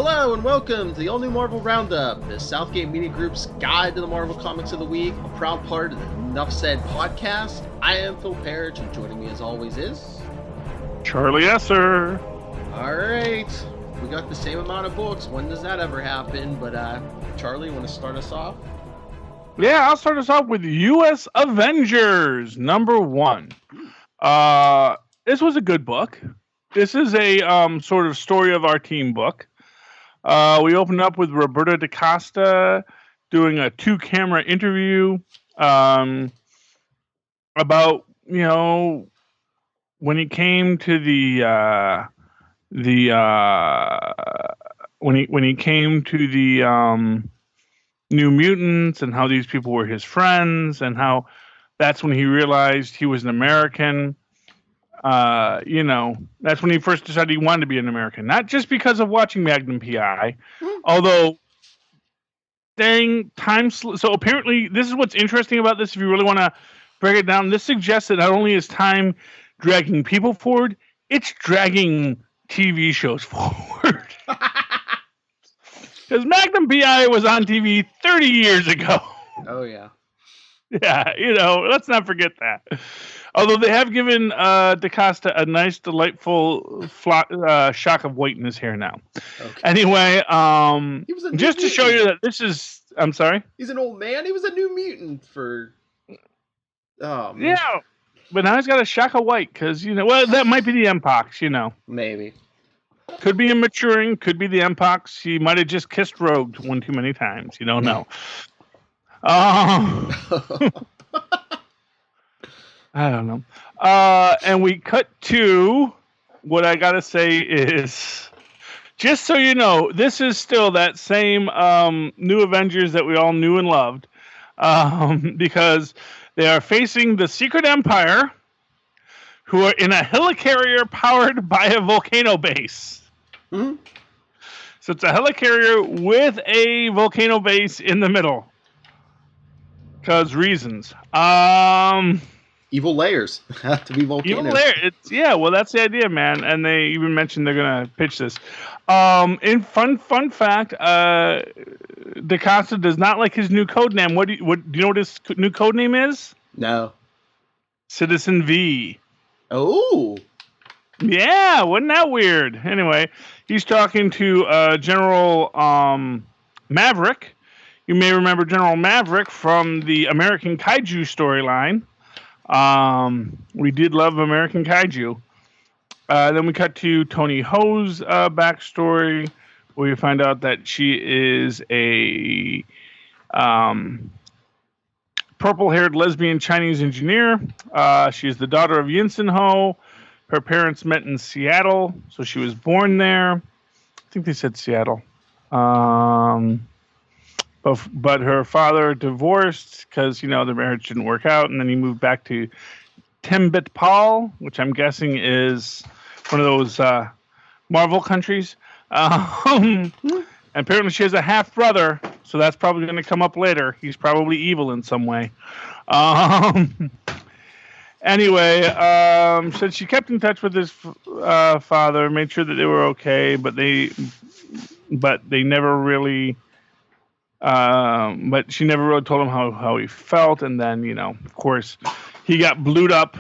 Hello and welcome to the all-new Marvel Roundup, the Southgate Media Group's guide to the Marvel Comics of the Week, a proud part of the Enough Said podcast. I am Phil Parrish, and joining me as always is... Charlie Esser. Alright, we got the same amount of books. When does that ever happen? But, Charlie, you want to start us off? Yeah, I'll start us off with U.S. Avengers, #1. This was a good book. This is a sort of story of our team book. We opened up with Roberto DaCosta doing a 2-camera interview about, when he came to when he came to the New Mutants and how these people were his friends and how that's when he realized he was an American. That's when he first decided he wanted to be an American. Not just because of watching Magnum P.I., although so apparently this is what's interesting about this. If you really want to break it down, this suggests that not only is time dragging people forward, it's dragging TV shows forward. Because Magnum P.I. was on TV 30 years ago. Oh, yeah. Yeah, let's not forget that. Although they have given DaCosta a nice, delightful shock of white in his hair now. Okay. Anyway, just to show you that this is... I'm sorry? He's an old man. He was a New Mutant for... Oh, man. Yeah, but now he's got a shock of white because, that might be the Mpox, Maybe. Could be him maturing, could be the Mpox. He might have just kissed Rogue one too many times. You don't know. I don't know. And we cut to what I gotta say is, just so you know, this is still that same New Avengers that we all knew and loved, because they are facing the Secret Empire, who are in a helicarrier powered by a volcano base. Mm-hmm. So it's a helicarrier with a volcano base in the middle. Because reasons. Evil layers have to be volcanoes. Evil layers. Well, that's the idea, man. And they even mentioned they're going to pitch this. In fun fact, DaCosta does not like his new code name. Do you know what his new code name is? No. Citizen V. Oh. Yeah, wasn't that weird? Anyway, he's talking to General Maverick. You may remember General Maverick from the American Kaiju storyline. We did love American Kaiju. Then we cut to Tony Ho's backstory, where you find out that she is a purple-haired lesbian Chinese engineer. She is the daughter of Yinsen Ho. Her parents met in Seattle, so she was born there. I think they said Seattle. But her father divorced because, the marriage didn't work out, and then he moved back to Tembetpal, which I'm guessing is one of those Marvel countries. And apparently she has a half-brother, so that's probably going to come up later. He's probably evil in some way. Anyway, said she kept in touch with his father, made sure that they were okay, but they never really... but she never really told him how he felt, and then, of course, he got blown up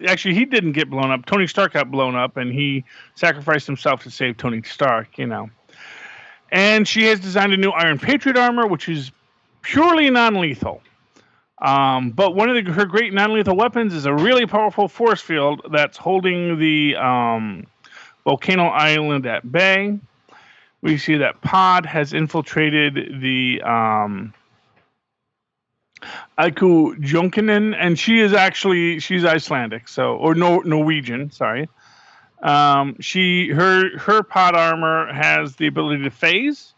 actually, he didn't get blown up. Tony Stark got blown up, and he sacrificed himself to save Tony Stark, And she has designed a new Iron Patriot armor, which is purely non-lethal. But one of her great non-lethal weapons is a really powerful force field that's holding the volcano island at bay. We see that Pod has infiltrated the Aiku Jonkinen, and she's Icelandic, or Norwegian, sorry. Her Pod armor has the ability to phase,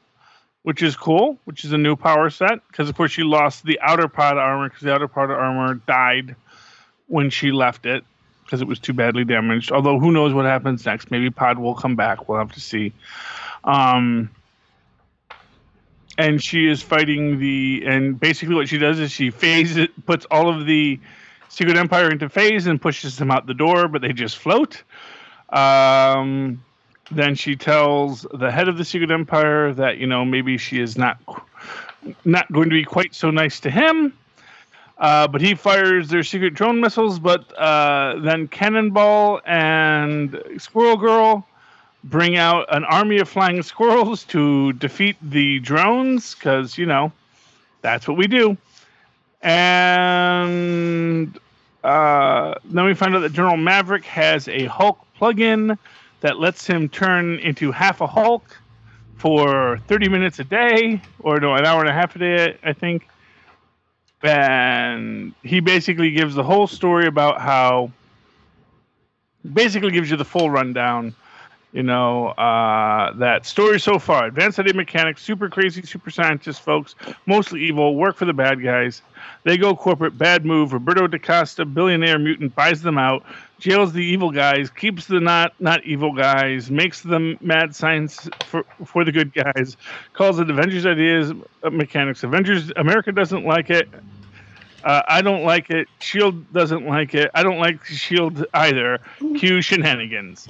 which is cool, which is a new power set, because of course she lost the outer Pod armor, because the outer Pod armor died when she left it, because it was too badly damaged. Although who knows what happens next? Maybe Pod will come back. We'll have to see. And she is fighting and basically what she does is she puts all of the Secret Empire into phase and pushes them out the door, but they just float. Then she tells the head of the Secret Empire that, maybe she is not going to be quite so nice to him. But he fires their secret drone missiles. But then Cannonball and Squirrel Girl bring out an army of flying squirrels to defeat the drones, because, that's what we do. And then we find out that General Maverick has a Hulk plug-in that lets him turn into half a Hulk for 30 minutes a day, or no, an hour and a half a day, I think. And he basically gives the whole story about how, basically gives you the full rundown, that story so far. Advanced ID mechanics, super crazy, super scientists, folks, mostly evil, work for the bad guys. They go corporate, bad move. Roberto DaCosta, billionaire mutant, buys them out, jails the evil guys, keeps the not evil guys, makes them mad science for the good guys, calls it Avengers Ideas Mechanics. America doesn't like it. I don't like it. S.H.I.E.L.D. doesn't like it. I don't like S.H.I.E.L.D. either. Cue shenanigans.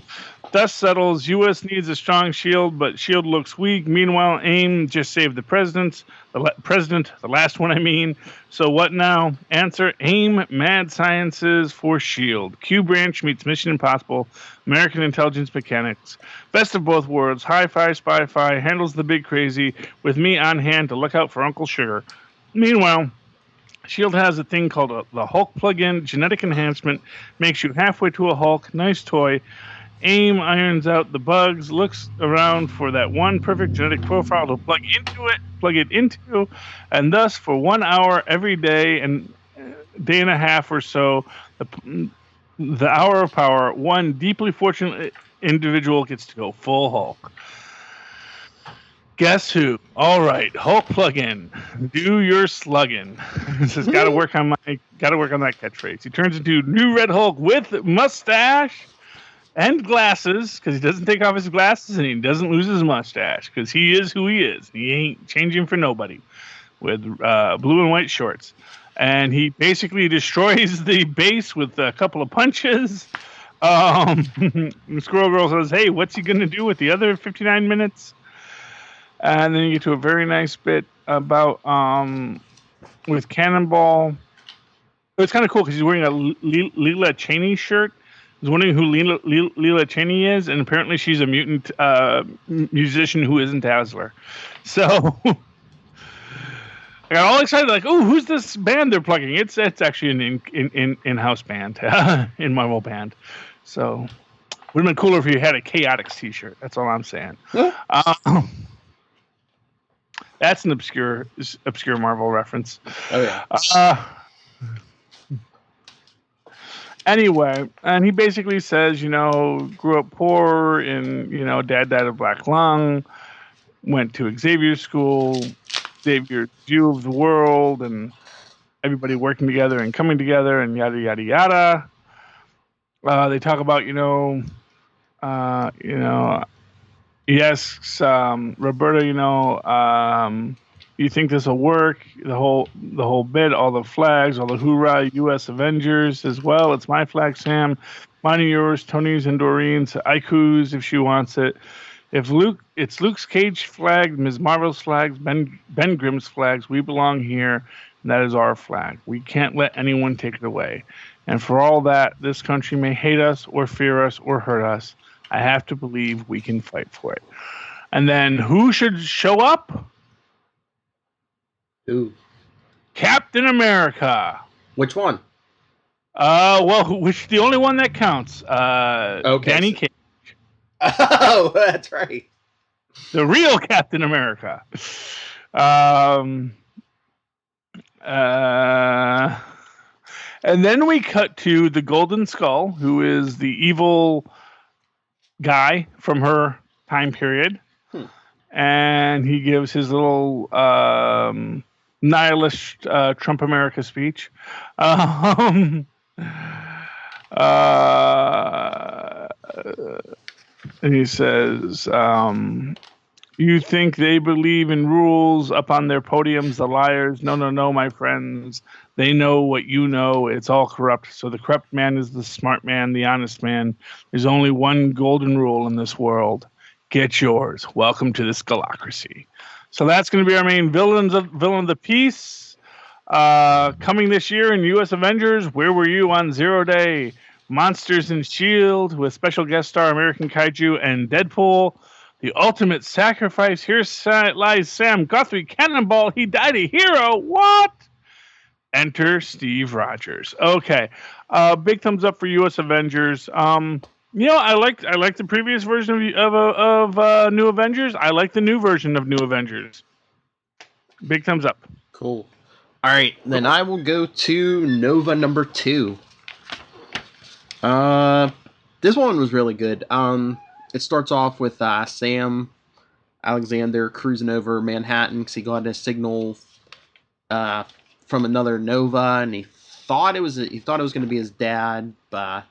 Dust settles. U.S. needs a strong S.H.I.E.L.D., but S.H.I.E.L.D. looks weak. Meanwhile, AIM just saved the president. The last one, I mean. So what now? Answer: AIM, mad sciences for S.H.I.E.L.D. Q branch meets Mission Impossible. American intelligence mechanics. Best of both worlds. Hi-fi, spy-fi, handles the big crazy, with me on hand to look out for Uncle Sugar. Meanwhile, S.H.I.E.L.D. has a thing called the Hulk plug-in, genetic enhancement, makes you halfway to a Hulk, nice toy. AIM irons out the bugs, looks around for that one perfect genetic profile to plug it into, and thus for 1 hour every day and day and a half or so, the hour of power, one deeply fortunate individual gets to go full Hulk. Guess who? All right, Hulk plug-in. Do your slugging. Says gotta work on that catchphrase. He turns into new Red Hulk with mustache and glasses, because he doesn't take off his glasses and he doesn't lose his mustache, because he is who he is. He ain't changing for nobody, with blue and white shorts. And he basically destroys the base with a couple of punches. Squirrel Girl says, hey, what's he going to do with the other 59 minutes? And then you get to a very nice bit about with Cannonball. It's kind of cool because he's wearing a Leela Cheney shirt. I was wondering who Leela Cheney is, and apparently she's a mutant musician who isn't Dazzler. So I got all excited, like, oh, who's this band they're plugging? It's actually an in-house band, in Marvel band. So would have been cooler if you had a Chaotix t-shirt. That's all I'm saying. That's an obscure Marvel reference. Oh yeah. Anyway, and he basically says, grew up poor, and dad died of black lung, went to Xavier's school, Xavier's view of the world, and everybody working together and coming together, and yada yada yada. They talk about, he asks Roberta, you think this will work? The whole bit, all the flags, all the hoorah, U.S. Avengers as well. It's my flag, Sam. Mine and yours, Tony's and Doreen's, Aiku's if she wants it. It's Luke's Cage flag, Ms. Marvel's flags, Ben Grimm's flags. We belong here, and that is our flag. We can't let anyone take it away. And for all that, this country may hate us or fear us or hurt us. I have to believe we can fight for it. And then who should show up? Who? Captain America. Which one? Which the only one that counts. Okay. Danny Cage. Oh, that's right. The real Captain America. And then we cut to the Golden Skull, who is the evil guy from her time period. And he gives his little nihilist Trump America speech. And he says, You think they believe in rules up on their podiums, the liars? No, no, no, my friends. They know what you know. It's all corrupt. So the corrupt man is the smart man, the honest man. There's only one golden rule in this world. Get yours. Welcome to this galacracy. So that's going to be our main villain of the piece. Coming this year in U.S. Avengers, Where Were You on Zero Day? Monsters and S.H.I.E.L.D. with special guest star American Kaiju and Deadpool. The Ultimate Sacrifice. Here lies Sam Guthrie. Cannonball. He died a hero. What? Enter Steve Rogers. Okay. Big thumbs up for U.S. Avengers. I like the previous version of New Avengers. I like the new version of New Avengers. Big thumbs up. Cool. All right, then I will go to Nova number 2. This one was really good. It starts off with Sam Alexander cruising over Manhattan because he got a signal from another Nova, and he thought it was going to be his dad, but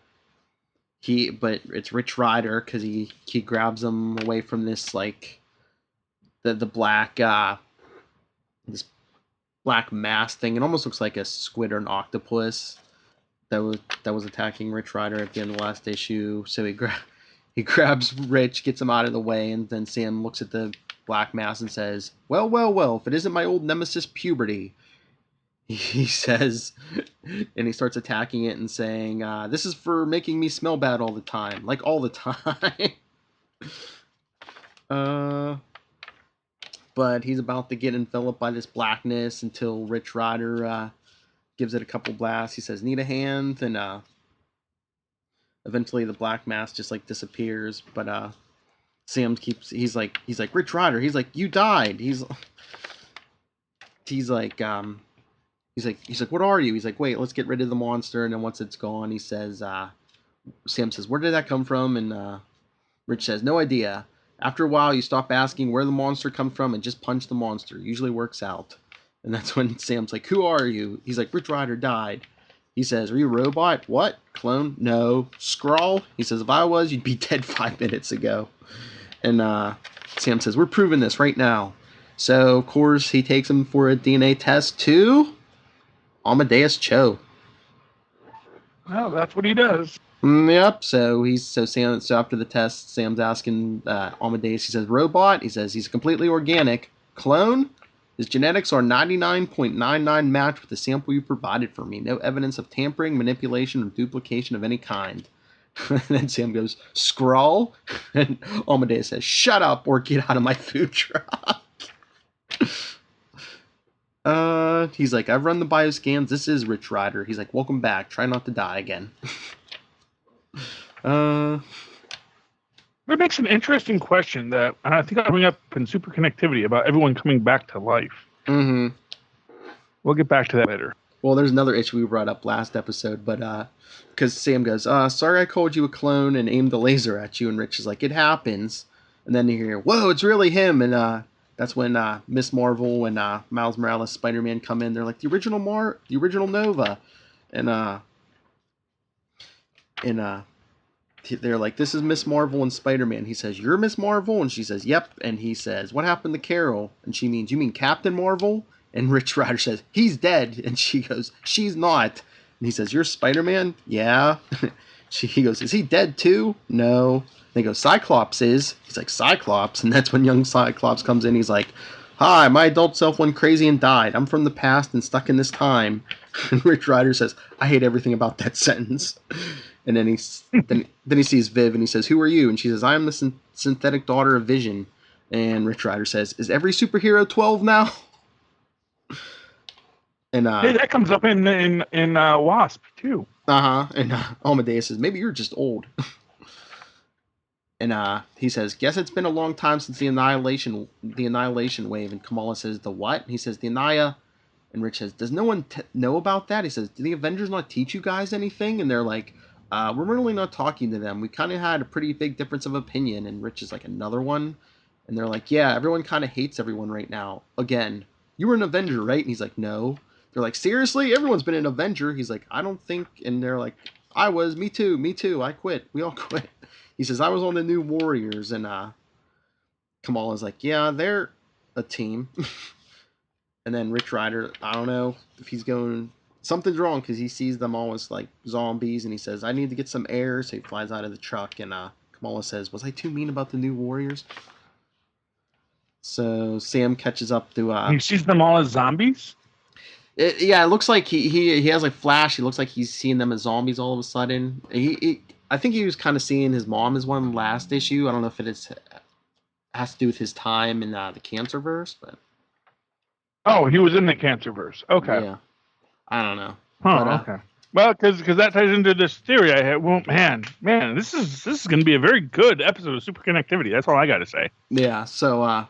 it's Rich Rider because he grabs him away from this like the black this black mass thing. It almost looks like a squid or an octopus that was attacking Rich Rider at the end of the last issue. So he grabs Rich, gets him out of the way, and then Sam looks at the black mass and says, well, well, well, if it isn't my old nemesis Puberty. He says, and he starts attacking it and saying, this is for making me smell bad all the time. Like, all the time. But he's about to get enveloped by this blackness until Rich Rider gives it a couple blasts. He says, need a hand? And eventually the black mass just like disappears. But Sam he's like Rich Rider. He's like, you died. He's like, what are you? He's like, wait, let's get rid of the monster. And then once it's gone, he says, Sam says, where did that come from? And Rich says, no idea. After a while, you stop asking where the monster comes from and just punch the monster. Usually works out. And that's when Sam's like, who are you? He's like, Rich Rider died. He says, are you a robot? What? Clone? No. Skrull? He says, if I was, you'd be dead 5 minutes ago. And Sam says, we're proving this right now. So, of course, he takes him for a DNA test to Amadeus Cho. Well, that's what he does. Yep. So after the test, Sam's asking Amadeus. He says, robot. He says he's completely organic. Clone. His genetics are 99.99 match with the sample you provided for me. No evidence of tampering, manipulation, or duplication of any kind. And then Sam goes, Skrull. And Amadeus says, shut up or get out of my food truck. He's like, I've run the bioscans. This is Rich Rider. He's like, welcome back. Try not to die again. That makes an interesting question that I think I'll bring up in Super Connectivity about everyone coming back to life. Mm-hmm. We'll get back to that later. Well, there's another issue we brought up last episode, but because Sam goes, sorry I called you a clone and aimed a laser at you, and Rich is like, it happens. And then you hear, whoa, it's really him, and that's when Miss Marvel and Miles Morales, Spider-Man come in. They're like, the original Nova, and they're like, this is Miss Marvel and Spider-Man. He says, you're Miss Marvel? And she says, yep. And he says, what happened to Carol? And she means, you mean Captain Marvel? And Rich Rider says, he's dead. And she goes, she's not. And he says, you're Spider-Man? Yeah. He goes, is he dead too? No. And they go, Cyclops is. He's like, Cyclops? And that's when young Cyclops comes in. He's like, hi, my adult self went crazy and died. I'm from the past and stuck in this time. And Rich Rider says, I hate everything about that sentence. And then then he sees Viv and he says, who are you? And she says, I am the synthetic daughter of Vision. And Rich Rider says, is every superhero 12 now? And hey, that comes up in Wasp too. And Amadeus says, maybe you're just old. And he says, guess it's been a long time since the annihilation wave. And Kamala says, the what? And he says, the Anaya. And Rich says, does no one know about that? He says, do the Avengers not teach you guys anything? And they're like, we're really not talking to them. We kind of had a pretty big difference of opinion. And Rich is like, another one? And they're like, yeah, everyone kind of hates everyone right now. Again, you were an Avenger, right? And he's like, no. They're like, seriously? Everyone's been an Avenger. He's like, I don't think. And they're like, I was. Me too. I quit. We all quit. He says, I was on the New Warriors. And Kamala's like, yeah, they're a team. And then Rich Rider, I don't know if he's going. Something's wrong because he sees them all as like zombies, and he says, "I need to get some air." So he flies out of the truck, and Kamala says, "Was I too mean about the new warriors?" So Sam catches up to. He sees them all as zombies. It looks like he has like flash. He looks like he's seeing them as zombies all of a sudden. I think he was kind of seeing his mom as one last issue. I don't know if has to do with his time in the Cancerverse, but. Oh, he was in the Cancerverse. Okay. Yeah. I don't know. Huh, but, okay. Well, because that ties into this theory I had. Well, man, this is going to be a very good episode of Super Connectivity. That's all I got to say. Yeah. So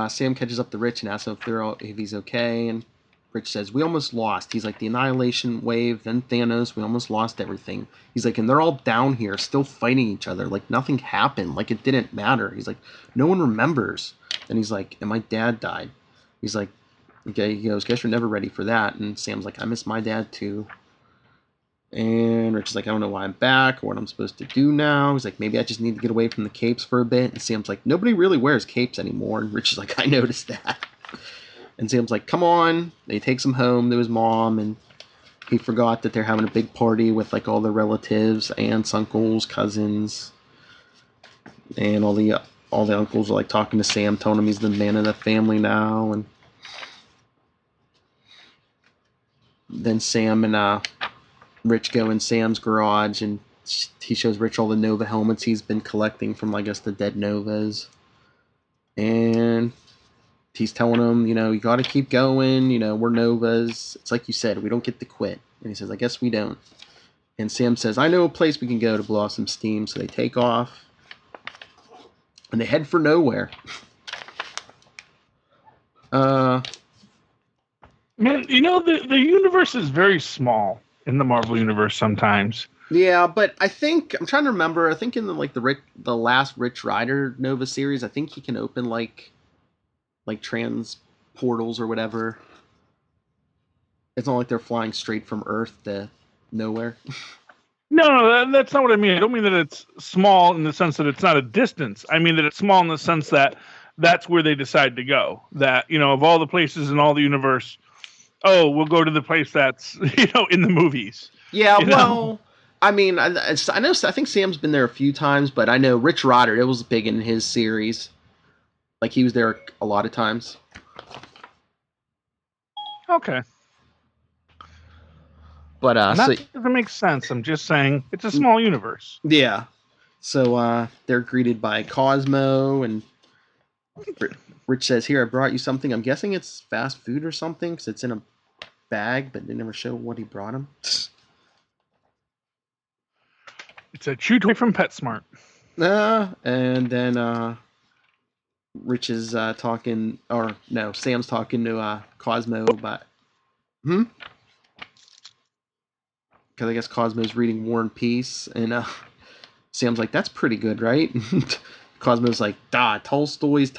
Sam catches up to Rich and asks him if he's okay, and Rich says, "We almost lost." He's like, "The Annihilation Wave, then Thanos. We almost lost everything." He's like, "And they're all down here, still fighting each other. Like nothing happened. Like it didn't matter." He's like, "No one remembers." And he's like, "And my dad died." He's like, okay, he goes, "Guess you're never ready for that." And Sam's like, "I miss my dad too." And Rich is like, "I don't know why I'm back or what I'm supposed to do now." He's like, "Maybe I just need to get away from the capes for a bit." And Sam's like, "Nobody really wears capes anymore." And Rich is like, "I noticed that." And Sam's like, "Come on." They takes him home to his mom, and he forgot that they're having a big party with like all their relatives, aunts, uncles, cousins, and all the uncles are like talking to Sam, telling him he's the man of the family now. And then Sam and Rich go in Sam's garage, and he shows Rich all the Nova helmets he's been collecting from, I guess, the dead Novas. And he's telling him, you got to keep going. We're Novas. It's like you said, we don't get to quit. And he says, "I guess we don't." And Sam says, "I know a place we can go to blow off some steam." So they take off. And they head for nowhere. Man, the universe is very small in the Marvel universe sometimes. Yeah, but I think I'm trying to remember. I think in the last Rich Rider Nova series, I think he can open like trans portals or whatever. It's not like they're flying straight from Earth to nowhere. No, that's not what I mean. I don't mean that it's small in the sense that it's not a distance. I mean that it's small in the sense that that's where they decide to go. That, of all the places in all the universe, we'll go to the place that's, in the movies. Yeah, well, I mean, I think Sam's been there a few times, but I know Rich Rider, it was big in his series. Like, he was there a lot of times. Okay. But that doesn't make sense. I'm just saying it's a small universe. Yeah. So they're greeted by Cosmo, and Rich says, "Here, I brought you something. I'm guessing it's fast food or something, because it's in a bag, but they never show what he brought him." It's a chew toy from PetSmart. And then Rich is talking, or no, Sam's talking to Cosmo about... Because I guess Cosmo's reading War and Peace, and Sam's like, "That's pretty good, right?" Cosmo's like, Tolstoy's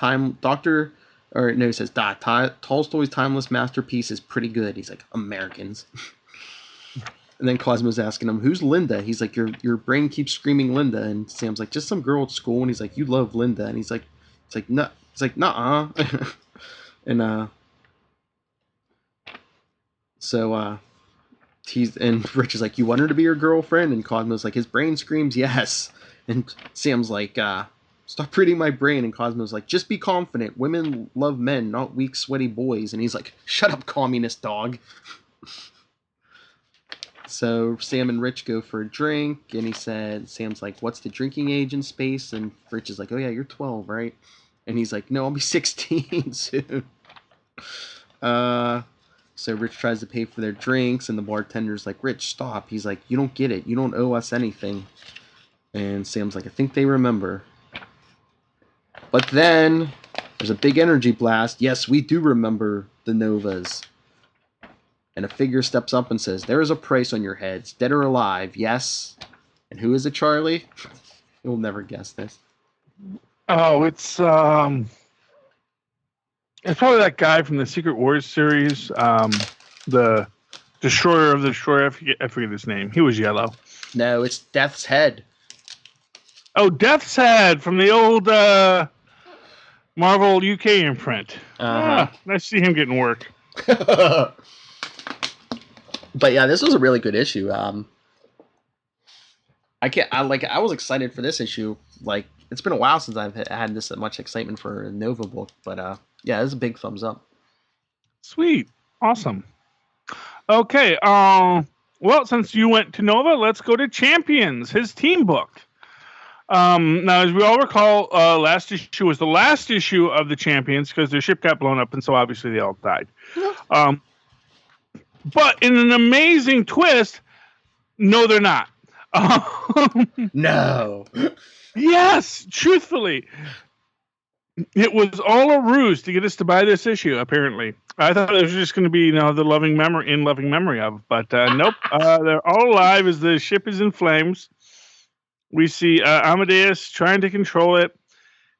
Tolstoy's timeless masterpiece is pretty good. He's like, "Americans." And then Cosmo's asking him, "Who's Linda?" He's like, your brain keeps screaming Linda." And Sam's like, "Just some girl at school." And he's like, "You love Linda." And he's like, "No." He's like, "Nuh-uh." And and Rich is like, "You want her to be your girlfriend?" And Cosmo's like, his brain screams yes. And Sam's like, "Stop reading my brain." And Cosmo's like, "Just be confident. Women love men, not weak, sweaty boys." And he's like, "Shut up, communist dog." So Sam and Rich go for a drink, and Sam's like, "What's the drinking age in space?" And Rich is like, "Oh yeah, you're 12, right?" And he's like, "No, I'll be 16 soon." So Rich tries to pay for their drinks, and the bartender's like, "Rich, stop." He's like, "You don't get it. You don't owe us anything." And Sam's like, "I think they remember." But then there's a big energy blast. Yes, we do remember the Novas. And a figure steps up and says, "There is a price on your heads, dead or alive, yes." And who is it, Charlie? You'll never guess this. Oh, it's probably that guy from the Secret Wars series, the Destroyer of the Destroyer. I forget his name. He was yellow. No, it's Death's Head. Oh, Death's Head from the old Marvel UK imprint. Uh-huh. Nice to see him getting work. But yeah, this was a really good issue. I was excited for this issue. Like, it's been a while since I've had this much excitement for a Nova book, but yeah, it's a big thumbs up. Sweet. Awesome. Okay, well, since you went to Nova, let's go to Champions, his team book. Now, as we all recall, last issue was the last issue of the Champions because their ship got blown up, and so obviously they all died. But in an amazing twist, no, they're not. No. Yes, truthfully. It was all a ruse to get us to buy this issue, apparently. I thought it was just going to be, the loving memory of, but nope. They're all alive as the ship is in flames. We see Amadeus trying to control it,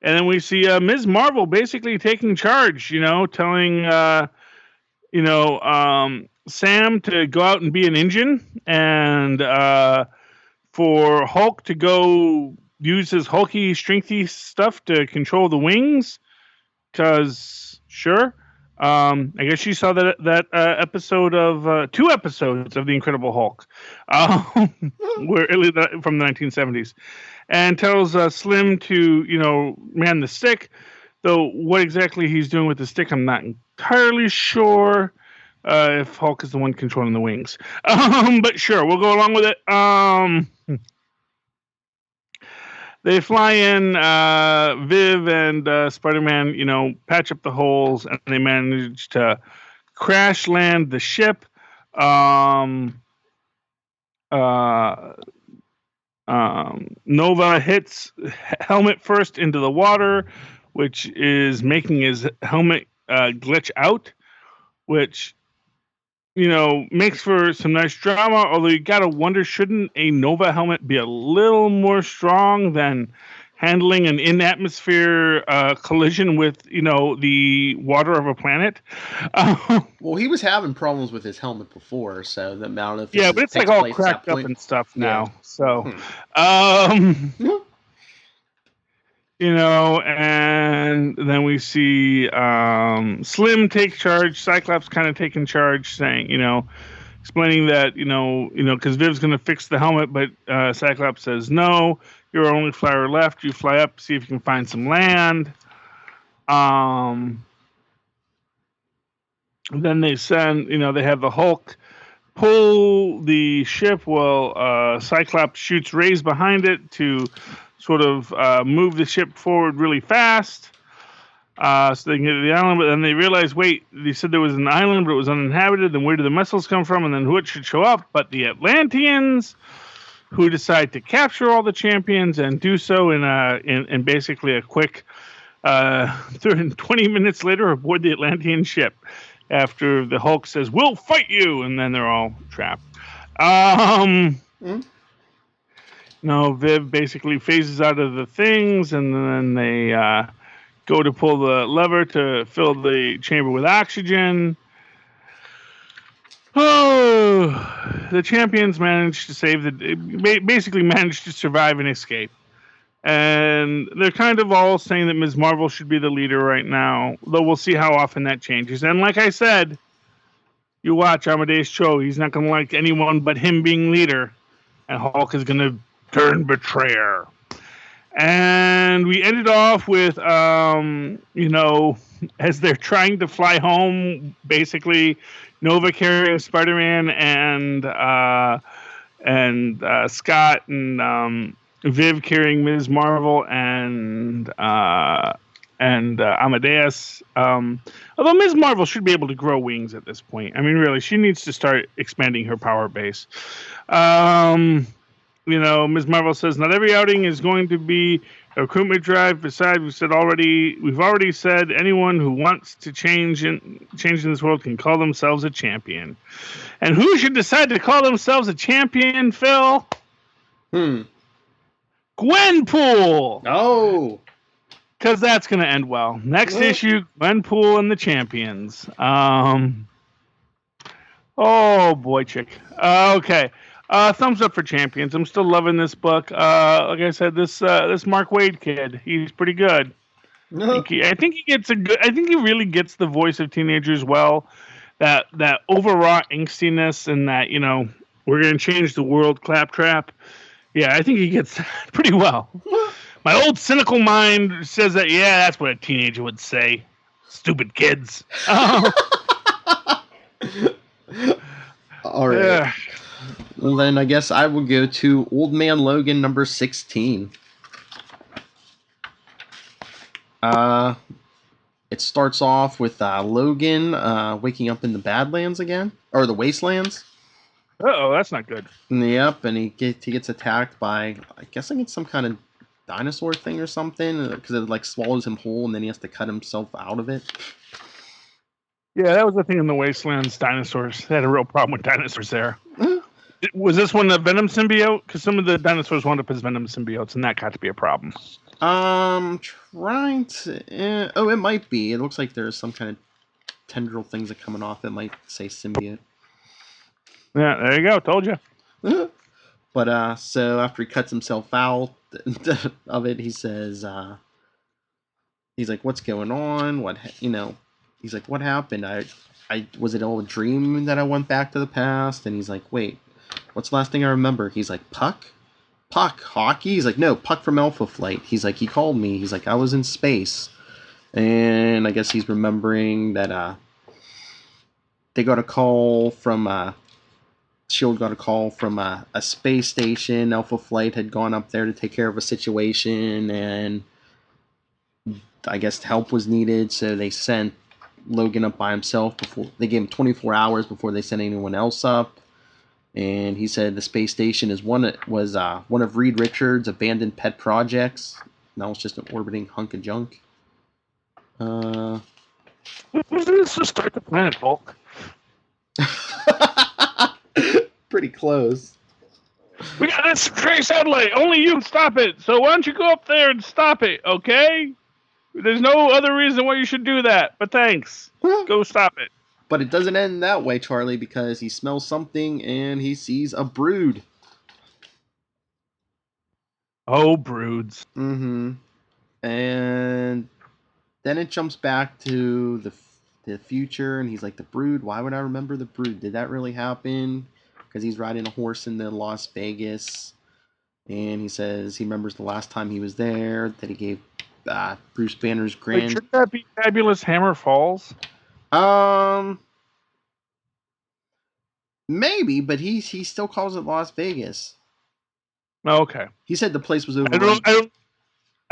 and then we see Ms. Marvel basically taking charge. Telling Sam to go out and be an engine, and for Hulk to go use his hulky, strengthy stuff to control the wings. Because sure. I guess she saw that episode of 2 episodes of The Incredible Hulk, where from the 1970s, and tells Slim to man the stick. Though what exactly he's doing with the stick, I'm not entirely sure. If Hulk is the one controlling the wings, but sure, we'll go along with it. They fly in, Viv and Spider-Man, patch up the holes, and they manage to crash land the ship. Nova hits Helmet first into the water, which is making his helmet glitch out, which makes for some nice drama, although you gotta wonder, shouldn't a Nova helmet be a little more strong than handling an in-atmosphere collision with, the water of a planet? Well, he was having problems with his helmet before, so the amount of... Yeah, but it's like all cracked up and stuff now, so... and then we see Slim take charge, Cyclops kind of taking charge, saying, explaining that, because Viv's going to fix the helmet, but Cyclops says, no, you're our only flyer left. You fly up, see if you can find some land. Then they send, they have the Hulk pull the ship while Cyclops shoots rays behind it to sort of move the ship forward really fast so they can get to the island. But then they realize, wait, they said there was an island, but it was uninhabited. Then where did the missiles come from? And then who it should show up? But the Atlanteans, who decide to capture all the champions and do so in basically a quick 20 minutes later aboard the Atlantean ship after the Hulk says, we'll fight you. And then they're all trapped. No, Viv basically phases out of the things, and then they go to pull the lever to fill the chamber with oxygen. Oh, the champions managed to survive and escape. And they're kind of all saying that Ms. Marvel should be the leader right now, though we'll see how often that changes. And like I said, you watch Amadeus Cho, he's not going to like anyone but him being leader, and Hulk is going to turn betrayer. And we ended off with, as they're trying to fly home, basically Nova carrying Spider-Man and Scott and Viv carrying Ms. Marvel and Amadeus. Although Ms. Marvel should be able to grow wings at this point. I mean, really, she needs to start expanding her power base. Ms. Marvel says not every outing is going to be a recruitment drive. Besides, we've already said anyone who wants to change in this world can call themselves a champion. And who should decide to call themselves a champion, Phil? Gwenpool. Oh. Because that's going to end well. Next issue, Gwenpool and the champions. Oh boy, chick. Okay. Thumbs up for Champions. I'm still loving this book. Like I said, this Mark Waid kid, he's pretty good. I think he gets a good. I think he really gets the voice of teenagers well. That overwrought angstiness and that we're gonna change the world claptrap. Yeah, I think he gets pretty well. My old cynical mind says that. Yeah, that's what a teenager would say. Stupid kids. Oh. All right. Well, then I guess I will go to Old Man Logan number 16. It starts off with Logan waking up in the Badlands again, or the Wastelands. Oh, that's not good. Yep, and he gets attacked by, I guess it's some kind of dinosaur thing or something, because it like swallows him whole, and then he has to cut himself out of it. Yeah, that was the thing in the Wastelands. Dinosaurs. They had a real problem with dinosaurs there. Was this one a Venom symbiote? Because some of the dinosaurs wound up as Venom symbiotes, and that got to be a problem. Trying to. It might be. It looks like there's some kind of tendril things that coming off. It might say symbiote. Yeah, there you go. Told you. But so after he cuts himself out of it, he says, he's like, "What's going on? He's like, "What happened? I was it all a dream that I went back to the past?" And he's like, "Wait, what's the last thing I remember?" He's like, "Puck, hockey." He's like, "No, Puck from Alpha Flight." He's like, "He called me." He's like, "I was in space," and I guess he's remembering that they got a call from Shield got a call from a space station. Alpha Flight had gone up there to take care of a situation, and I guess help was needed, so they sent Logan up by himself. They gave him 24 hours before they sent anyone else up. And he said the space station was one of Reed Richards' abandoned pet projects. Now it's just an orbiting hunk of junk. Who's this to start the planet Hulk? Pretty close. We got this crazy satellite. Only you can stop it. So why don't you go up there and stop it, okay? There's no other reason why you should do that, but thanks. Go stop it. But it doesn't end that way, Charlie, because he smells something and he sees a brood. Oh, broods. Mm-hmm. And then it jumps back to the future, and he's like, the brood? Why would I remember the brood? Did that really happen? Because he's riding a horse in Las Vegas, and he says he remembers the last time he was there, that he gave Bruce Banner's grand... Should that be Fabulous Hammer Falls? Maybe, but he still calls it Las Vegas. Oh, okay. He said the place was overrun.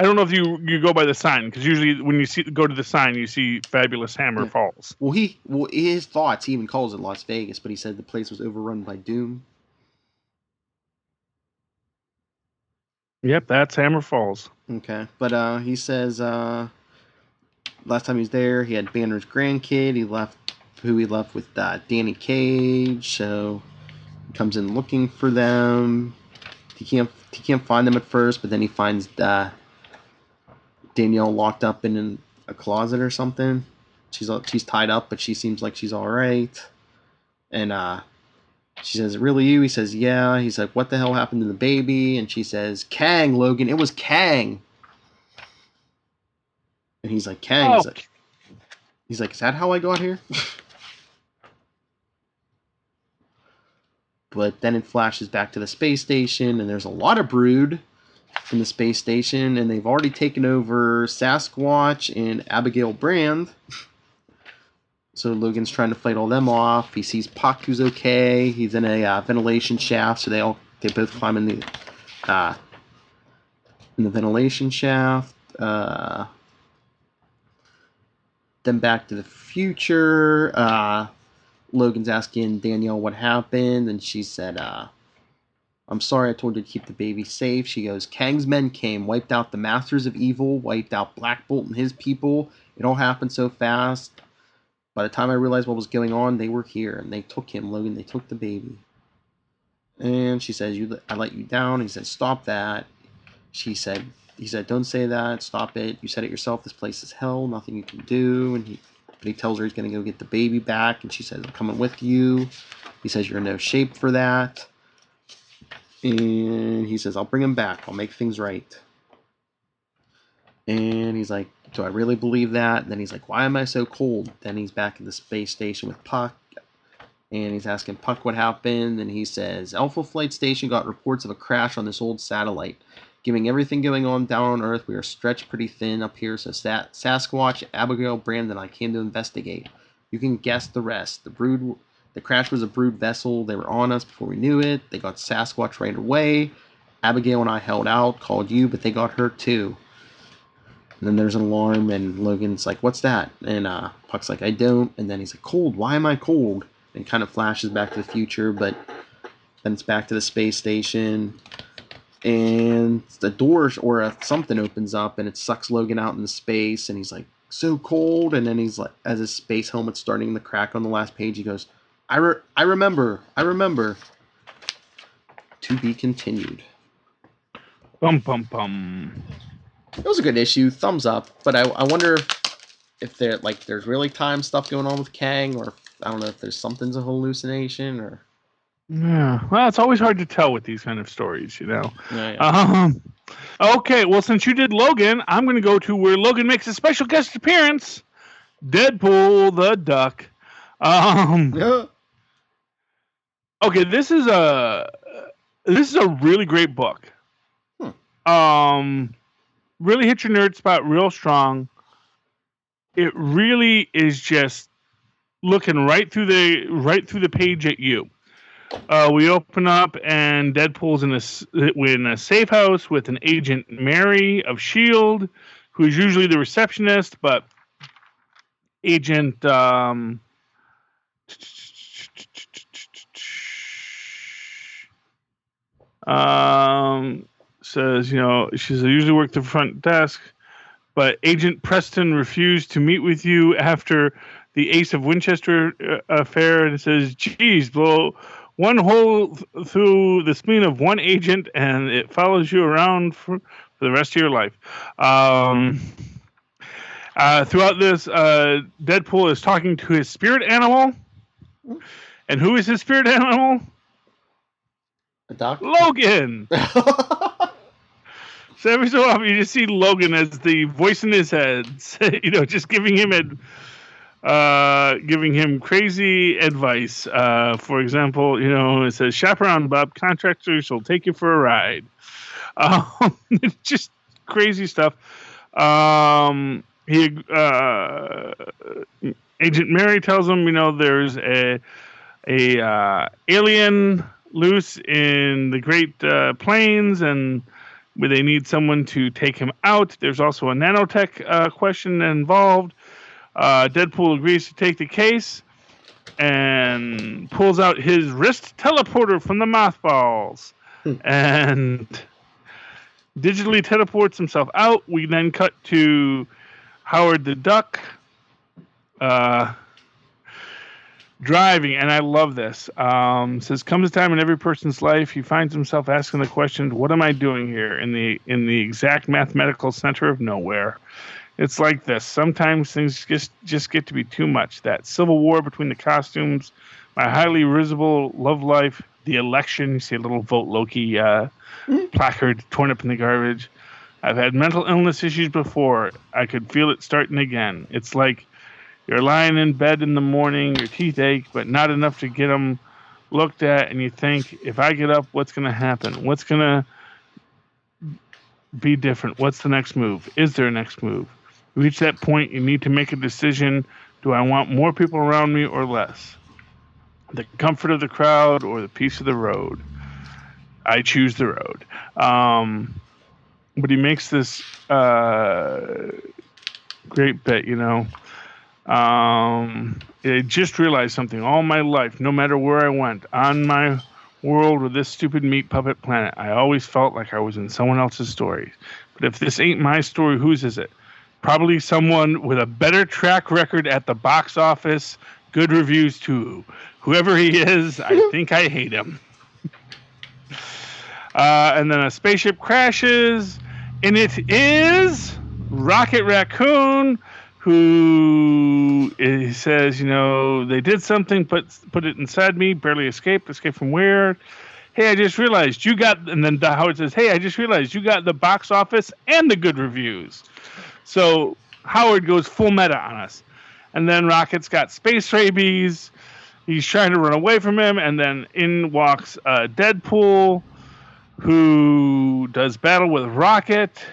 I don't know if you go by the sign, because usually when you go to the sign, you see Fabulous Hammer Falls. Well, his thoughts, he even calls it Las Vegas, but he said the place was overrun by doom. Yep, that's Hammer Falls. Okay, but he says last time he was there, he had Banner's grandkid. He left with Danny Cage, so he comes in looking for them. He can't find them at first, but then he finds Danielle locked up in a closet or something. She's tied up, but she seems like she's all right. And she says, "Really you?" He says, "Yeah." He's like, "What the hell happened to the baby?" And she says, "Kang, Logan. It was Kang." And he's like, "Kang." Oh. He's like, "Is that how I got here?" But then it flashes back to the space station, and there's a lot of brood in the space station, and they've already taken over Sasquatch and Abigail Brand. So Logan's trying to fight all them off. He sees Puck, who's okay. He's in a ventilation shaft, so they both climb in the ventilation shaft. Then back to the future. Logan's asking Danielle what happened, and she said, "I'm sorry I told you to keep the baby safe." She goes, "Kang's men came, wiped out the Masters of Evil, wiped out Black Bolt and his people. It all happened so fast. By the time I realized what was going on, they were here, and they took him, Logan. They took the baby." And she says, "I let you down." He said, "Stop that." He said, "Don't say that. Stop it. You said it yourself. This place is hell. Nothing you can do." But he tells her he's going to go get the baby back, and she says, "I'm coming with you." He says, "You're in no shape for that." And he says, "I'll bring him back. I'll make things right." And he's like, do I really believe that? And then he's like, why am I so cold? Then he's back at the space station with Puck. And he's asking Puck what happened. And he says, Alpha Flight Station got reports of a crash on this old satellite. Given everything going on down on Earth, we are stretched pretty thin up here. So Sasquatch, Abigail, Brandon, and I came to investigate. You can guess the rest. The crash was a brood vessel. They were on us before we knew it. They got Sasquatch right away. Abigail and I held out, called you, but they got hurt too. And then there's an alarm, and Logan's like, what's that? And Puck's like, I don't. And then he's like, cold. Why am I cold? And kind of flashes back to the future, but then it's back to the space station. And the doors or something opens up, and it sucks Logan out into space, and he's like, so cold. And then he's like, as his space helmet's starting to crack on the last page, he goes, I remember. To be continued. Bum, bum, bum. It was a good issue. Thumbs up. But I wonder if there's really time stuff going on with Kang, or I don't know if there's something's a hallucination, or... Yeah, well, it's always hard to tell with these kind of stories, you know. Yeah. Okay, well, since you did Logan, I'm going to go to where Logan makes a special guest appearance. Deadpool the Duck. Yeah. Okay, this is a really great book. Really hit your nerd spot real strong. It really is just looking right through the page at you. We open up and Deadpool's in a safe house with an Agent Mary of S.H.I.E.L.D., who's usually the receptionist, but Agent says, she's usually worked the front desk, but Agent Preston refused to meet with you after the Ace of Winchester affair, and it says, geez, blow one hole through the spleen of one agent, and it follows you around for the rest of your life. Throughout this, Deadpool is talking to his spirit animal. And who is his spirit animal? A duck? Logan! So every so often you just see Logan as the voice in his head, just giving him crazy advice. For example, it says, "Shop around, Bob. Contractors will take you for a ride." Just crazy stuff. Agent Mary tells him, there's a alien loose in the Great Plains, and where they need someone to take him out. There's also a nanotech question involved. Deadpool agrees to take the case and pulls out his wrist teleporter from the mothballs and digitally teleports himself out. We then cut to Howard the Duck driving, and I love this. Says, comes a time in every person's life he finds himself asking the question, what am I doing here in the exact mathematical center of nowhere? It's like this. Sometimes things just get to be too much. That civil war between the costumes, my highly risible love life, the election, you see a little Vote Loki placard torn up in the garbage. I've had mental illness issues before. I could feel it starting again. It's like you're lying in bed in the morning, your teeth ache, but not enough to get them looked at, and you think, if I get up, what's going to happen? What's going to be different? What's the next move? Is there a next move? You reach that point, you need to make a decision. Do I want more people around me or less? The comfort of the crowd or the peace of the road? I choose the road. But he makes this great bit, I just realized something. All my life, no matter where I went, on my world with this stupid meat puppet planet, I always felt like I was in someone else's story. But if this ain't my story, whose is it? Probably someone with a better track record at the box office, good reviews too. Whoever he is, I think I hate him. And then a spaceship crashes, and it is Rocket Raccoon, who says, they did something, but put it inside me, barely escaped from where? hey, I just realized you got, and then Howard says, hey, I just realized you got the box office and the good reviews. So Howard goes full meta on us. And then Rocket's got space rabies. He's trying to run away from him. And then in walks Deadpool, who does battle with Rocket.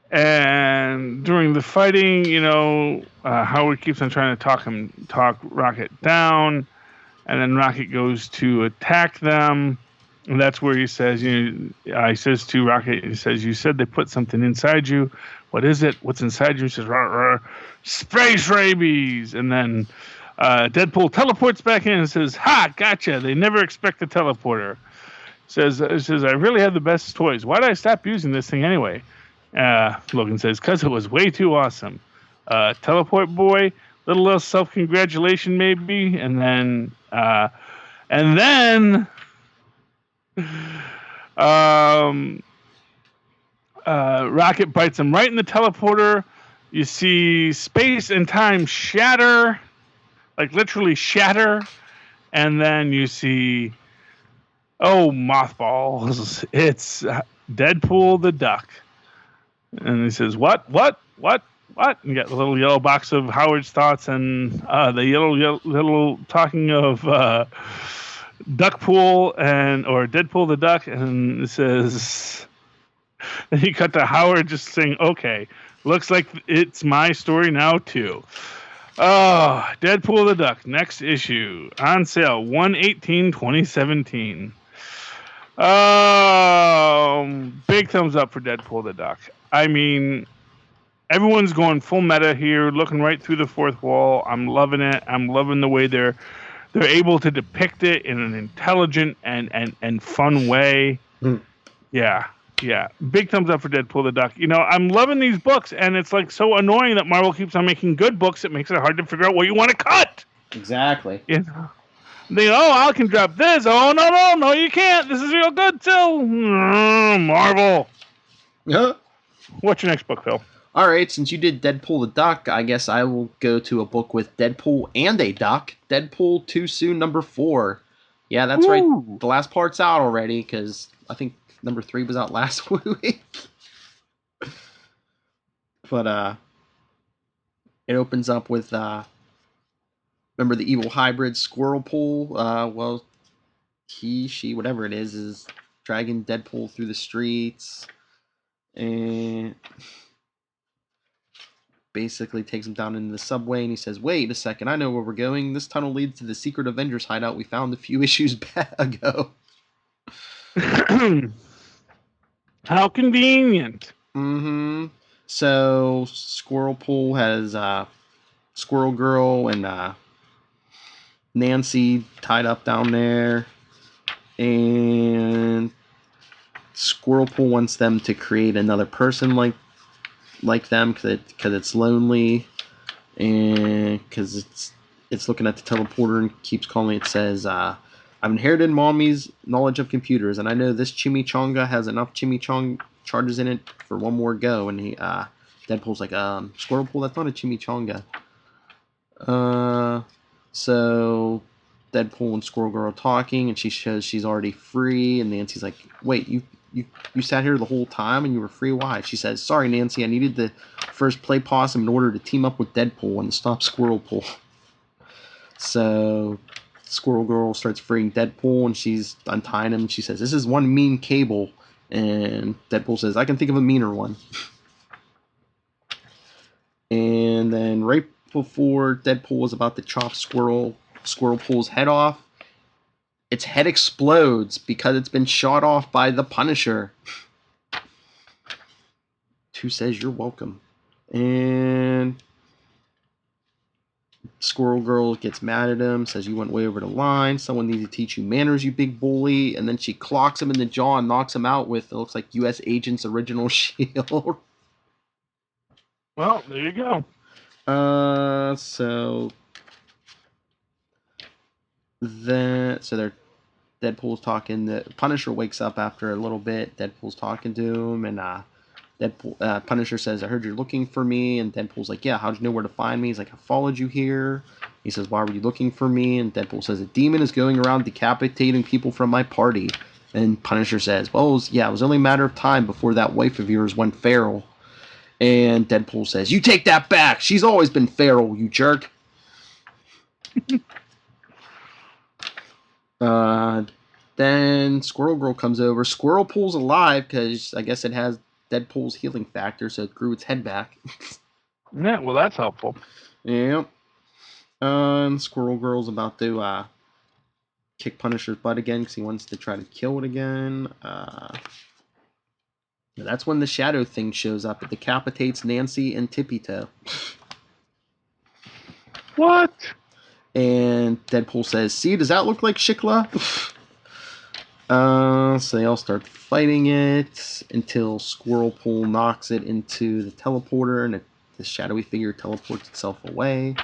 And during the fighting, Howard keeps on trying to talk Rocket down, and then Rocket goes to attack them, and that's where he says, he says to Rocket, he says, "You said they put something inside you. What is it? What's inside you?" He says, "Rah, rah, space rabies." And then Deadpool teleports back in and says, "Ha, gotcha. They never expect a teleporter." Says, "I really had the best toys. Why did I stop using this thing anyway?" Logan says, "'Cause it was way too awesome. Teleport boy, little self-congratulation maybe." And then Rocket bites him right in the teleporter. You see space and time shatter, like literally shatter. And then you see, mothballs. It's Deadpool the Duck. And he says, what? And you got the little yellow box of Howard's thoughts and the yellow talking of Duckpool or Deadpool the Duck. And it says, and he cut to Howard just saying, "Okay, looks like it's my story now too." Oh, Deadpool the Duck, next issue. On sale, 1/18/2017. Big thumbs up for Deadpool the Duck. I mean, everyone's going full meta here, looking right through the fourth wall. I'm loving it. I'm loving the way they're able to depict it in an intelligent and fun way. Yeah. Big thumbs up for Deadpool the Duck. I'm loving these books, and it's like so annoying that Marvel keeps on making good books. It makes it hard to figure out what you want to cut. Exactly. They I can drop this. Oh, no, you can't. This is real good, too. Marvel. Yeah. What's your next book, Phil? All right, since you did Deadpool the Duck, I guess I will go to a book with Deadpool and a duck. Deadpool Too Soon #4. Yeah, that's right. The last part's out already, because I think #3 was out last week. But it opens up with remember the evil hybrid Squirrel Pool? She, whatever it is dragging Deadpool through the streets and basically takes him down into the subway, and he says, "Wait a second, I know where we're going. This tunnel leads to the secret Avengers hideout we found a few issues ago." How convenient. Mm-hmm. So Squirrel Pool has Squirrel Girl and Nancy tied up down there, and Squirrel Pool wants them to create another person like them because it's lonely, and because it's looking at the teleporter and keeps calling. It says, "I've inherited Mommy's knowledge of computers, and I know this chimichanga has enough chimichanga charges in it for one more go." And Deadpool's like, "Squirrel Pool, that's not a chimichanga." So Deadpool and Squirrel Girl are talking, and she shows she's already free, and Nancy's like, "Wait, you sat here the whole time and you were free? Why?" She says, "Sorry, Nancy, I needed the first play possum in order to team up with Deadpool and stop Squirrel Pool." So Squirrel Girl starts freeing Deadpool, and she's untying him. She says, "This is one mean cable." And Deadpool says, "I can think of a meaner one." And then right before Deadpool was about to chop Squirrel Pool's head off, its head explodes because it's been shot off by the Punisher. Who says you're welcome. And Squirrel Girl gets mad at him, says, "You went way over the line. Someone needs to teach you manners, you big bully." And then she clocks him in the jaw and knocks him out with, it looks like, U.S. Agent's original shield. Well, there you go. So Deadpool's talking. The Punisher wakes up after a little bit. Deadpool's talking to him, and Punisher says, "I heard you're looking for me." And Deadpool's like, "Yeah, how'd you know where to find me?" He's like, "I followed you here." He says, why were you looking for me? And Deadpool says, a demon is going around decapitating people from my party. And Punisher says, well, it was only a matter of time before that wife of yours went feral. And Deadpool says, you take that back. She's always been feral, you jerk. Then Squirrel Girl comes over. Squirrel Pool's alive because I guess it has Deadpool's healing factor, so it grew its head back. Yeah, well, that's helpful. Yeah. And Squirrel Girl's about to kick Punisher's butt again because he wants to try to kill it again. That's when the Shadow thing shows up. It decapitates Nancy and Tippy Toe. What? And Deadpool says, see, does that look like Shikla? So they all start fighting it until Squirrel Pool knocks it into the teleporter and the shadowy figure teleports itself away.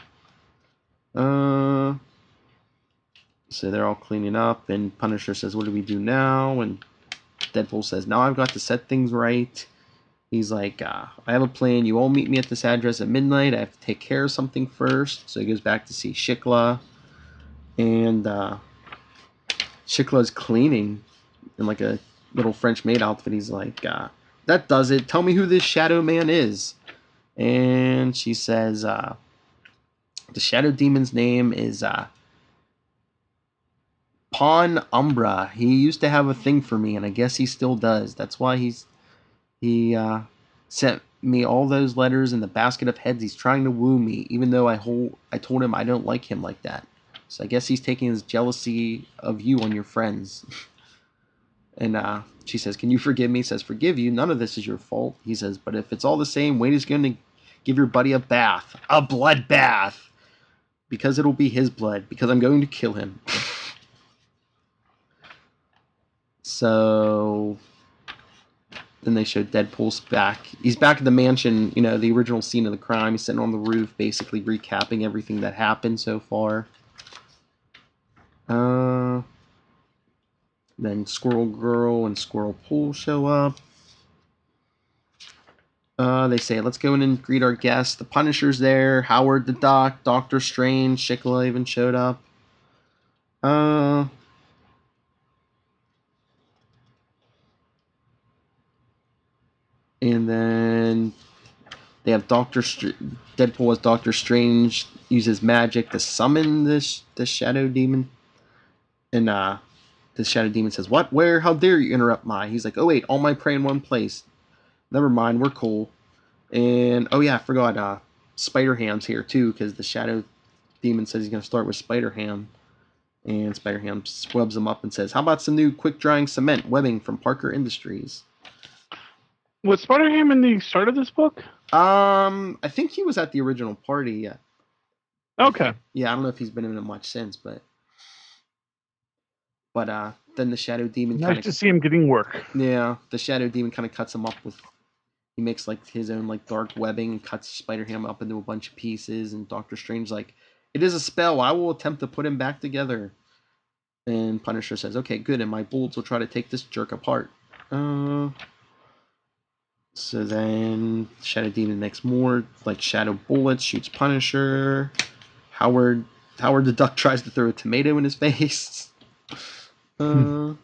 So they're all cleaning up and Punisher says, what do we do now? And Deadpool says, now I've got to set things right. He's like, I have a plan. You all meet me at this address at midnight. I have to take care of something first. So he goes back to see Shikla. And Shikla's cleaning in like a little French maid outfit. He's like, that does it. Tell me who this Shadow Man is. And she says, the Shadow Demon's name is Pawn Umbra. He used to have a thing for me, and I guess he still does. That's why he sent me all those letters in the basket of heads. He's trying to woo me, even though I told him I don't like him like that. So I guess he's taking his jealousy of you on your friends. And she says, can you forgive me? He says, forgive you? None of this is your fault. He says, but if it's all the same, Wade is going to give your buddy a bath. A blood bath. Because it'll be his blood. Because I'm going to kill him. So then they show Deadpool's back. He's back at the mansion, the original scene of the crime. He's sitting on the roof, basically recapping everything that happened so far. Then Squirrel Girl and Squirrel Pool show up. They say, let's go in and greet our guests. The Punisher's there, Howard the Doc, Doctor Strange, Shikla even showed up. And then they have Deadpool as Doctor Strange uses magic to summon the Shadow Demon. And the Shadow Demon says, what? Where? How dare you interrupt my? He's like, oh wait, all my prey in one place. Never mind, we're cool. And, oh yeah, I forgot, Spider-Ham's here too, because the Shadow Demon says he's going to start with Spider-Ham. And Spider-Ham swabs him up and says, how about some new quick-drying cement webbing from Parker Industries? Was Spider-Ham in the start of this book? I think he was at the original party, yeah. Okay. Yeah, I don't know if he's been in it much since, but then the Shadow Demon nice to see him getting work. Yeah, the Shadow Demon kind of cuts him up with... He makes like his own like dark webbing and cuts Spider-Ham up into a bunch of pieces. And Doctor Strange's like, it is a spell. I will attempt to put him back together. And Punisher says, okay, good. And my bullets will try to take this jerk apart. So then Shadow Demon makes more like shadow bullets, shoots Punisher. Howard the Duck tries to throw a tomato in his face. And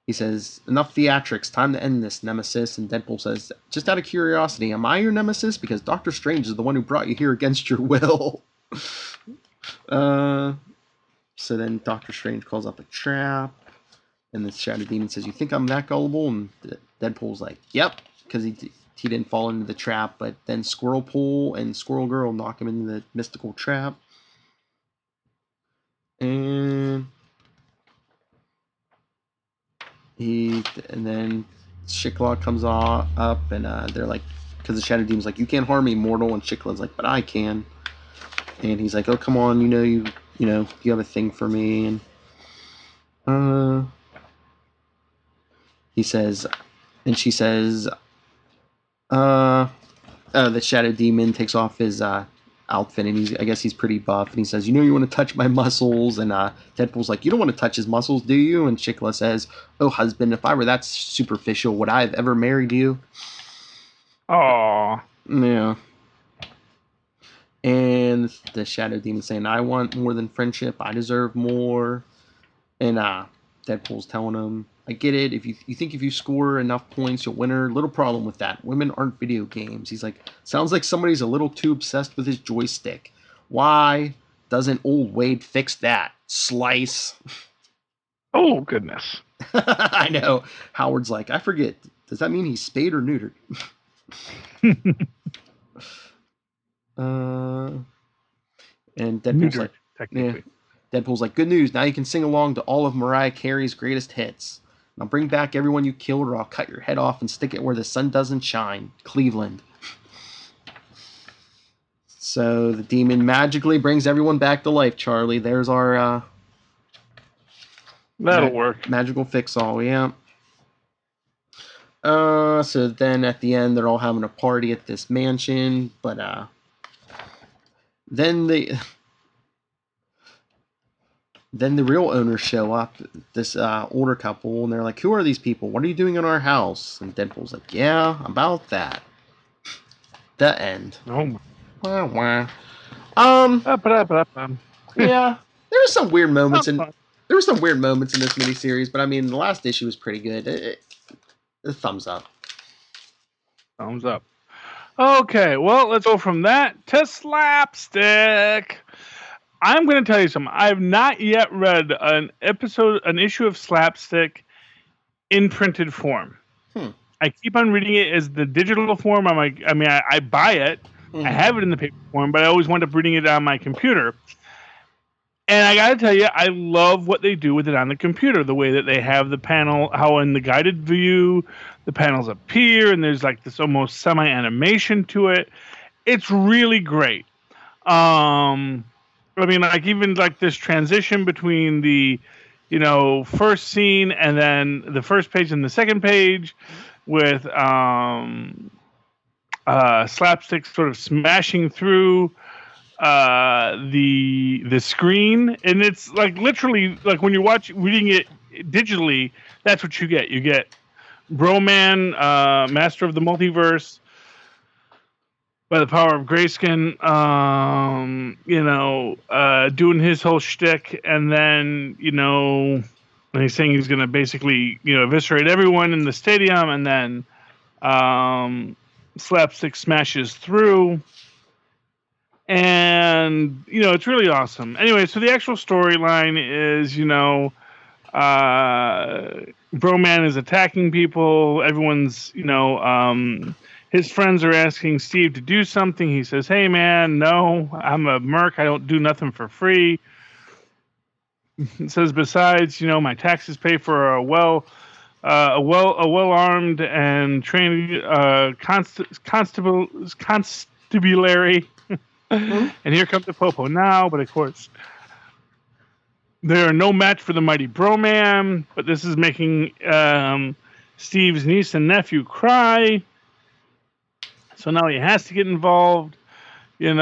he says, enough theatrics, time to end this, Nemesis. And Deadpool says, just out of curiosity, am I your Nemesis? Because Doctor Strange is the one who brought you here against your will. So then Doctor Strange calls up a trap. And the Shadow Demon says, you think I'm that gullible? And Deadpool's like, yep. Because he didn't fall into the trap. But then Squirrel Pool and Squirrel Girl knock him into the mystical trap. And then Shikla comes up, and they're like, because the Shadow Demon's like, you can't harm me, mortal, and Shikla's like, but I can. And he's like, oh, come on, you have a thing for me. And he says, and she says, the Shadow Demon takes off his outfit, and I guess he's pretty buff, and he says, you want to touch my muscles? And Deadpool's like, you don't want to touch his muscles, do you? And Shikla says, oh husband, if I were that superficial, would I have ever married you? Aww. Yeah. And the Shadow Demon saying, I want more than friendship. I deserve more. And Deadpool's telling him, I get it. If you think if you score enough points, you'll win her. Little problem with that. Women aren't video games. He's like, sounds like somebody's a little too obsessed with his joystick. Why doesn't old Wade fix that? Slice. Oh, goodness. I know. Howard's like, I forget. Does that mean he's spayed or neutered? And Deadpool's like, technically. Yeah. Deadpool's like, good news. Now you can sing along to all of Mariah Carey's greatest hits. Now bring back everyone you killed, or I'll cut your head off and stick it where the sun doesn't shine. Cleveland. So the demon magically brings everyone back to life, Charlie. There's our that'll work. Magical fix-all, yeah. So then at the end, they're all having a party at this mansion, but then the real owners show up, this older couple, and they're like, who are these people? What are you doing in our house? And Deadpool's like, yeah, about that. The end. Oh my. Wah, wah. Yeah, there were some weird moments in this miniseries, but I mean, the last issue was pretty good. Thumbs up. Thumbs up. Okay, well, let's go from that to slapstick. I'm going to tell you something. I have not yet read an issue of Slapstick in printed form. I keep on reading it as the digital form. I'm like, I buy it. I have it in the paper form, but I always wind up reading it on my computer. And I got to tell you, I love what they do with it on the computer. The way that they have the panel, how in the guided view, the panels appear, and there's like this almost semi-animation to it. It's really great. I mean, like even like this transition between the, first scene and then the first page and the second page with Slapstick sort of smashing through the screen, and it's like literally like when you're reading it digitally, that's what you get. You get Broman, Master of the Multiverse, by the power of Grayskin, doing his whole shtick, and then, when he's saying he's going to basically, eviscerate everyone in the stadium, and then Slapstick smashes through, and, it's really awesome. Anyway, so the actual storyline is, Broman is attacking people, everyone's, his friends are asking Steve to do something. He says, hey, man, no, I'm a merc. I don't do nothing for free. He says, besides, my taxes pay for a well-armed and trained constabulary. And here comes the Popo now. But, of course, they are no match for the mighty Broman. But this is making Steve's niece and nephew cry. So now he has to get involved, when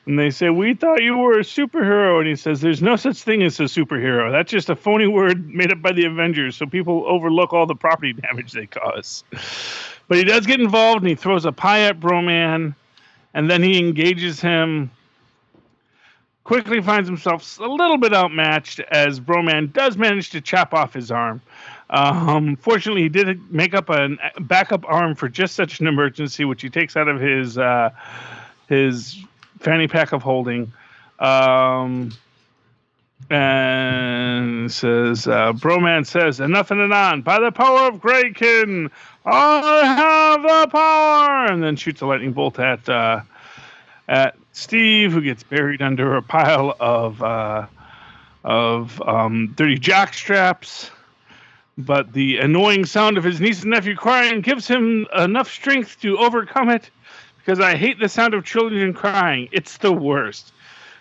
they say, we thought you were a superhero. And he says, there's no such thing as a superhero. That's just a phony word made up by the Avengers so people overlook all the property damage they cause. But he does get involved, and he throws a pie at Broman, and then he engages him. Quickly finds himself a little bit outmatched as Broman does manage to chop off his arm. Fortunately, he did make up a backup arm for just such an emergency, which he takes out of his fanny pack of holding, and says, Broman says, enough and anon, by the power of Graykin, I have the power, and then shoots a lightning bolt at Steve, who gets buried under a pile of dirty jock straps. But the annoying sound of his niece and nephew crying gives him enough strength to overcome it, because I hate the sound of children crying. It's the worst.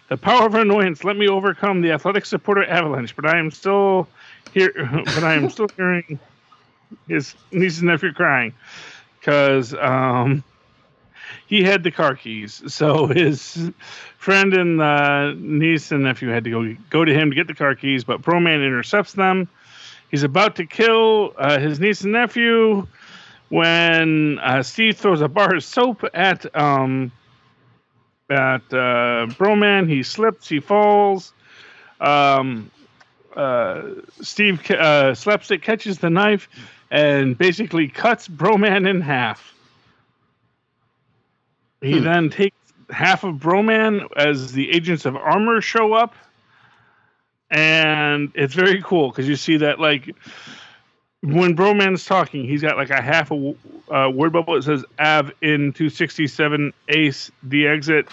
The power of annoyance let me overcome the athletic supporter avalanche, but I am still here. But I am still hearing his niece and nephew crying, because he had the car keys. So his friend and niece and nephew had to go to him to get the car keys, but Broman intercepts them. He's about to kill his niece and nephew When Steve throws a bar of soap at Broman, he slips, he falls. Um, Steve Slapstick catches the knife and basically cuts Broman in half. He then takes half of Broman as the agents of armor show up, and it's very cool because you see that like when Broman's talking, he's got like a half a word bubble. It says Av in 267 Ace the exit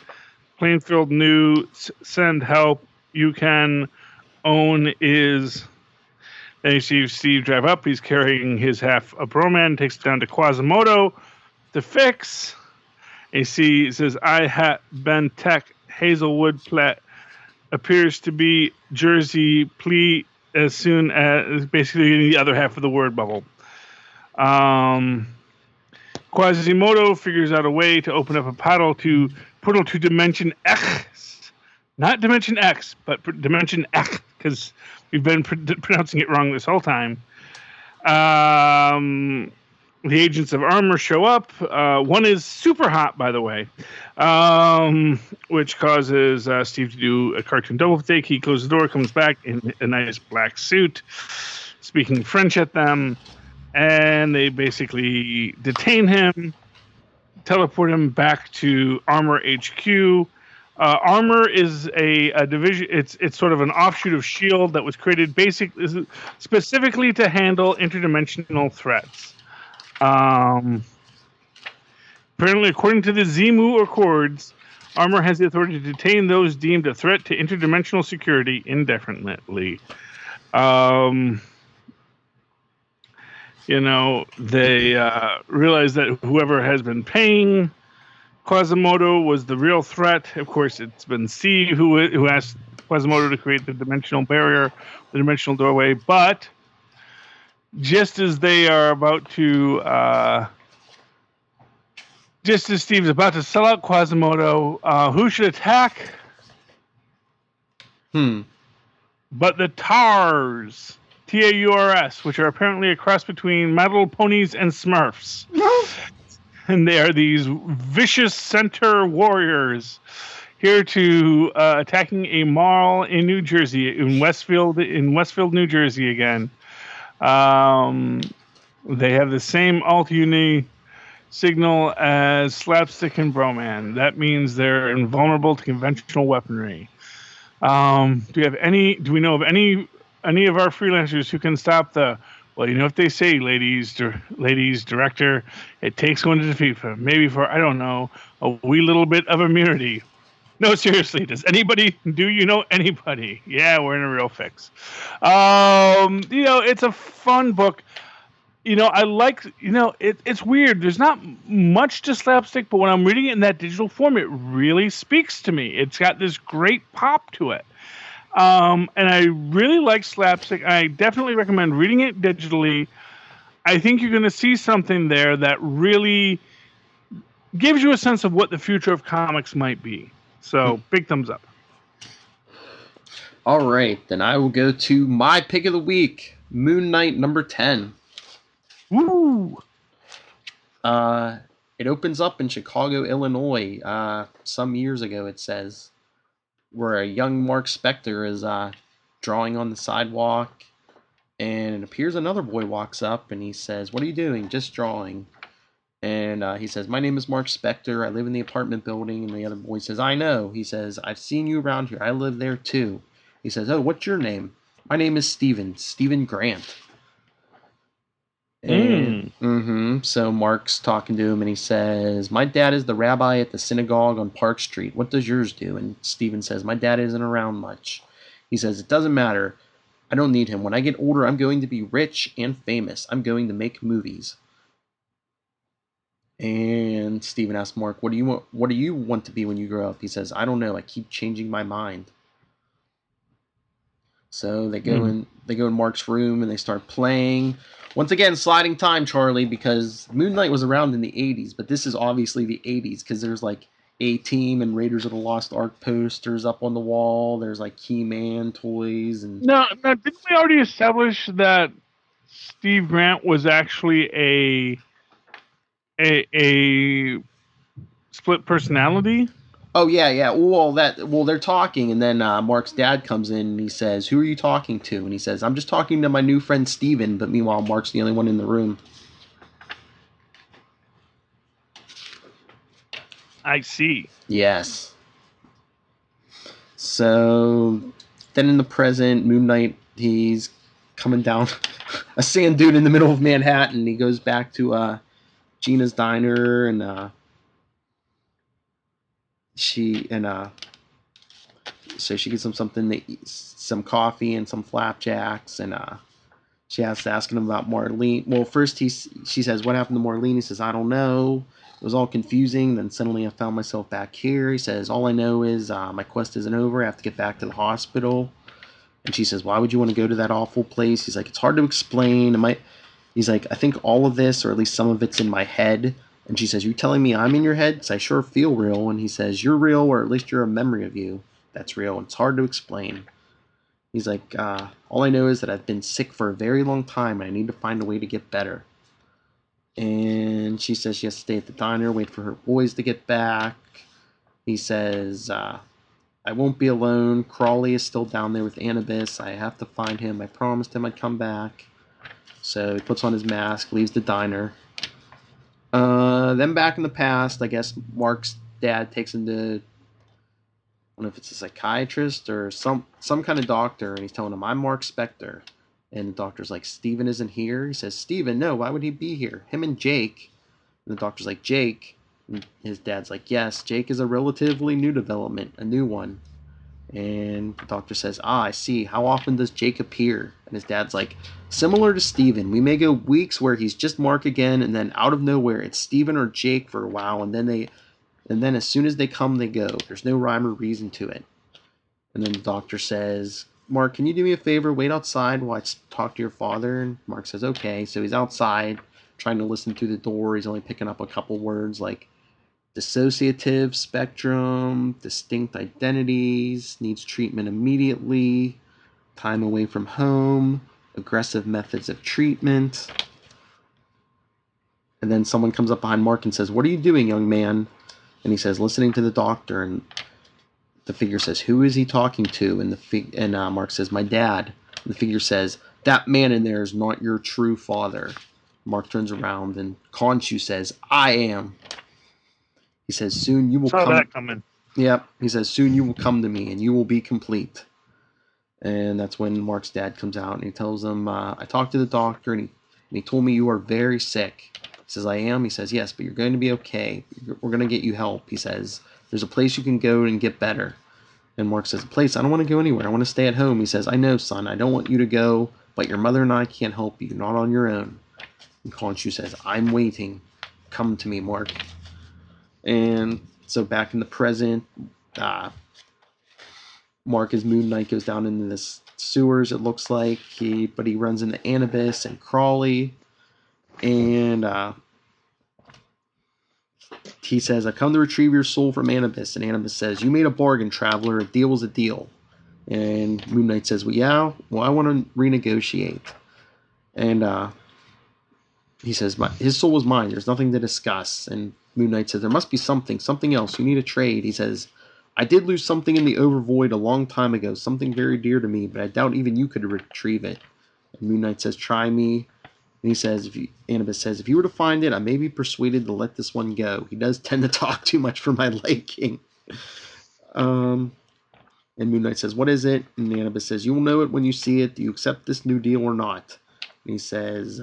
Plainfield new send help you can own is. Then you see Steve drive up. He's carrying his half of Broman, takes it down to Quasimodo to fix. And you see it says I have been tech Hazelwood plat appears to be Jersey plea as soon as basically getting the other half of the word bubble. Quasimodo figures out a way to open up a portal to Dimension X. Not Dimension X, but Dimension X, because we've been pronouncing it wrong this whole time. The agents of armor show up. One is super hot, by the way, which causes Steve to do a cartoon double take. He closes the door, comes back in a nice black suit, speaking French at them, and they basically detain him, teleport him back to Armor HQ. Armor is a division. It's sort of an offshoot of S.H.I.E.L.D. that was created specifically to handle interdimensional threats. Apparently, according to the Zimu Accords, Armor has the authority to detain those deemed a threat to interdimensional security indefinitely. They realize that whoever has been paying Quasimodo was the real threat. Of course, it's been Steve who asked Quasimodo to create the dimensional barrier, the dimensional doorway. But just as they are about to, just as Steve's about to sell out Quasimodo, who should attack? But the Tars. Taurs, which are apparently a cross between My Little Ponies and Smurfs. And they are these vicious center warriors here to attacking a mall in New Jersey, in Westfield, New Jersey again. They have the same alt-uni signal as Slapstick and Broman. That means they're invulnerable to conventional weaponry. Do we know of any of our freelancers who can stop the, well, you know what they say, ladies director, it takes one to defeat them. Maybe for, I don't know, a wee little bit of immunity. No, seriously, do you know anybody? Yeah, we're in a real fix. It's a fun book. I like, it's weird. There's not much to Slapstick, but when I'm reading it in that digital form, it really speaks to me. It's got this great pop to it. And I really like Slapstick. I definitely recommend reading it digitally. I think you're going to see something there that really gives you a sense of what the future of comics might be. So, big thumbs up. All right, then I will go to my pick of the week, Moon Knight number 10. Woo! It opens up in Chicago, Illinois, some years ago, it says, where a young Mark Spector is drawing on the sidewalk, and it appears another boy walks up, and he says, "What are you doing?" "Just drawing." And he says, "My name is Mark Spector. I live in the apartment building." And the other boy says, "I know." He says, "I've seen you around here. I live there too." He says, "Oh, what's your name?" "My name is Stephen Grant." And so Mark's talking to him, and he says, "My dad is the rabbi at the synagogue on Park Street. What does yours do?" And Stephen says, "My dad isn't around much." He says, "It doesn't matter. I don't need him. When I get older, I'm going to be rich and famous. I'm going to make movies." And Stephen asks Mark, "What do you want to be when you grow up?" He says, "I don't know. I keep changing my mind." So they go in Mark's room and they start playing. Once again, sliding time, Charlie, because Moon Knight was around in the 80s, but this is obviously the 80s because there's like A-Team and Raiders of the Lost Ark posters up on the wall. There's like He-Man toys and No, didn't we already establish that Steve Grant was actually a a split personality. Oh yeah. Well, they're talking, and then Mark's dad comes in and he says, "Who are you talking to?" And he says, "I'm just talking to my new friend Steven," but meanwhile, Mark's the only one in the room. I see. Yes. So then in the present, Moon Knight, he's coming down a sand dune in the middle of Manhattan. He goes back to Gina's diner, and so she gives him something to eat, some coffee and some flapjacks, and she has to ask him about Marlene. Well, first she says, "What happened to Marlene?" He says, "I don't know. It was all confusing. Then suddenly I found myself back here." He says, "All I know is my quest isn't over. I have to get back to the hospital." And she says, "Why would you want to go to that awful place?" He's like, "It's hard to explain. He's like, "I think all of this, or at least some of it's in my head." And she says, "You telling me I'm in your head? Because I sure feel real." And he says, "You're real, or at least you're a memory of you that's real. It's hard to explain." He's like, "All I know is that I've been sick for a very long time, and I need to find a way to get better." And she says she has to stay at the diner, wait for her boys to get back. He says, "I won't be alone. Crawley is still down there with Anubis. I have to find him. I promised him I'd come back." So he puts on his mask, leaves the diner. Then back in the past, I guess Mark's dad takes him to, I don't know if it's a psychiatrist or some kind of doctor, and he's telling him, "I'm Mark Spector." And the doctor's like, "Steven isn't here?" He says, "Steven, no, why would he be here? Him and Jake." And the doctor's like, "Jake?" And his dad's like, "Yes, Jake is a relatively new development, a new one." And the doctor says, "Ah, I see. How often does Jake appear?" And his dad's like, "Similar to Steven. We may go weeks where he's just Mark again, and then out of nowhere it's Steven or Jake for a while, and then as soon as they come, they go. There's no rhyme or reason to it." And then the doctor says, "Mark, can you do me a favor? Wait outside while I talk to your father." And Mark says, "Okay." So he's outside trying to listen through the door. He's only picking up a couple words like dissociative spectrum, distinct identities, needs treatment immediately, time away from home, aggressive methods of treatment. And then someone comes up behind Mark and says, "What are you doing, young man?" And he says, "Listening to the doctor." And the figure says, "Who is he talking to?" And Mark says, "My dad." And the figure says, "That man in there is not your true father." Mark turns around and Khonshu says, "I am." He says, "Soon you will Saw come." that coming. Yep. He says, "Soon you will come to me, and you will be complete." And that's when Mark's dad comes out, and he tells him, "I talked to the doctor, and he told me you are very sick." He says, "I am?" He says, "Yes, but you're going to be okay. We're going to get you help." He says, "There's a place you can go and get better." And Mark says, "A place? I don't want to go anywhere. I want to stay at home." He says, "I know, son. I don't want you to go, but your mother and I can't help you. You're not on your own." And Khonshu says, "I'm waiting. Come to me, Mark." And so back in the present, Mark as Moon Knight goes down into the sewers, it looks like. But he runs into Anubis and Crawley. And he says, "I've come to retrieve your soul from Anubis." And Anubis says, "You made a bargain, traveler. A deal was a deal." And Moon Knight says, "Well, yeah. Well, I want to renegotiate." And he says, "His soul was mine. There's nothing to discuss." And Moon Knight says, "There must be something else. You need a trade." He says, "I did lose something in the Overvoid a long time ago, something very dear to me, but I doubt even you could retrieve it." And Moon Knight says, "Try me." And he says, Anubis says, "If you were to find it, I may be persuaded to let this one go. He does tend to talk too much for my liking." And Moon Knight says, "What is it?" And Anubis says, "You will know it when you see it. Do you accept this new deal or not?" And he says,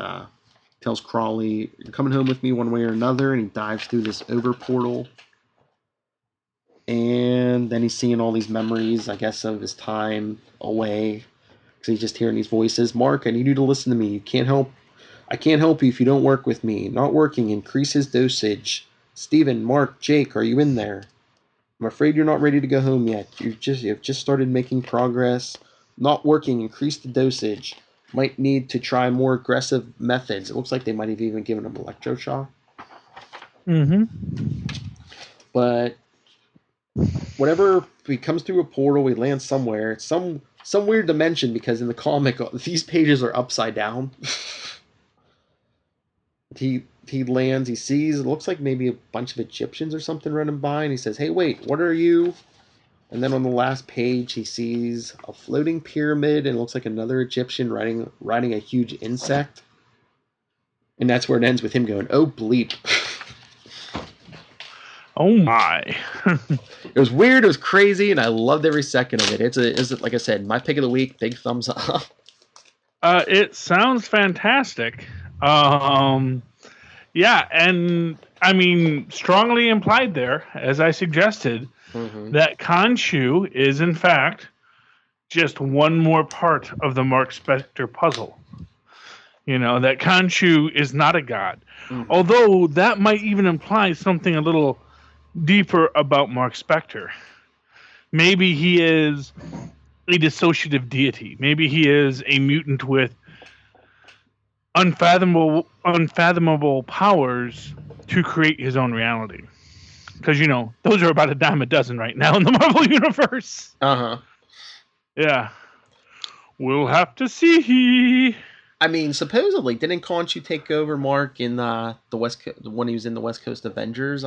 tells Crawley, "You're coming home with me one way or another." And he dives through this over portal. And then he's seeing all these memories, I guess, of his time away. Because he's just hearing these voices. "Mark, I need you to listen to me. I can't help you if you don't work with me. Not working. Increase his dosage. Steven, Mark, Jake, are you in there? I'm afraid you're not ready to go home yet. You've just started making progress. Not working. Increase the dosage. Might need to try more aggressive methods." It looks like they might have even given him electroshock. Mm-hmm. But whatever, he comes through a portal, he lands somewhere. It's some weird dimension, because in the comic these pages are upside down. he lands. He sees, it looks like maybe a bunch of Egyptians or something running by, and he says, "Hey, wait, what are you?" And then on the last page, he sees a floating pyramid, and it looks like another Egyptian riding a huge insect. And that's where it ends with him going, "Oh, bleep." Oh, my. It was weird, it was crazy, and I loved every second of it. It's like I said, my pick of the week, big thumbs up. It sounds fantastic. Yeah, and I mean, strongly implied there, as I suggested, that Khonshu is, in fact, just one more part of the Mark Spector puzzle. That Khonshu is not a god. Although that might even imply something a little deeper about Mark Spector. Maybe he is a dissociative deity. Maybe he is a mutant with unfathomable powers to create his own reality. Because, those are about a dime a dozen right now in the Marvel Universe. Yeah. We'll have to see. I mean, supposedly, didn't Khonshu take over Mark in the West when he was in the West Coast Avengers?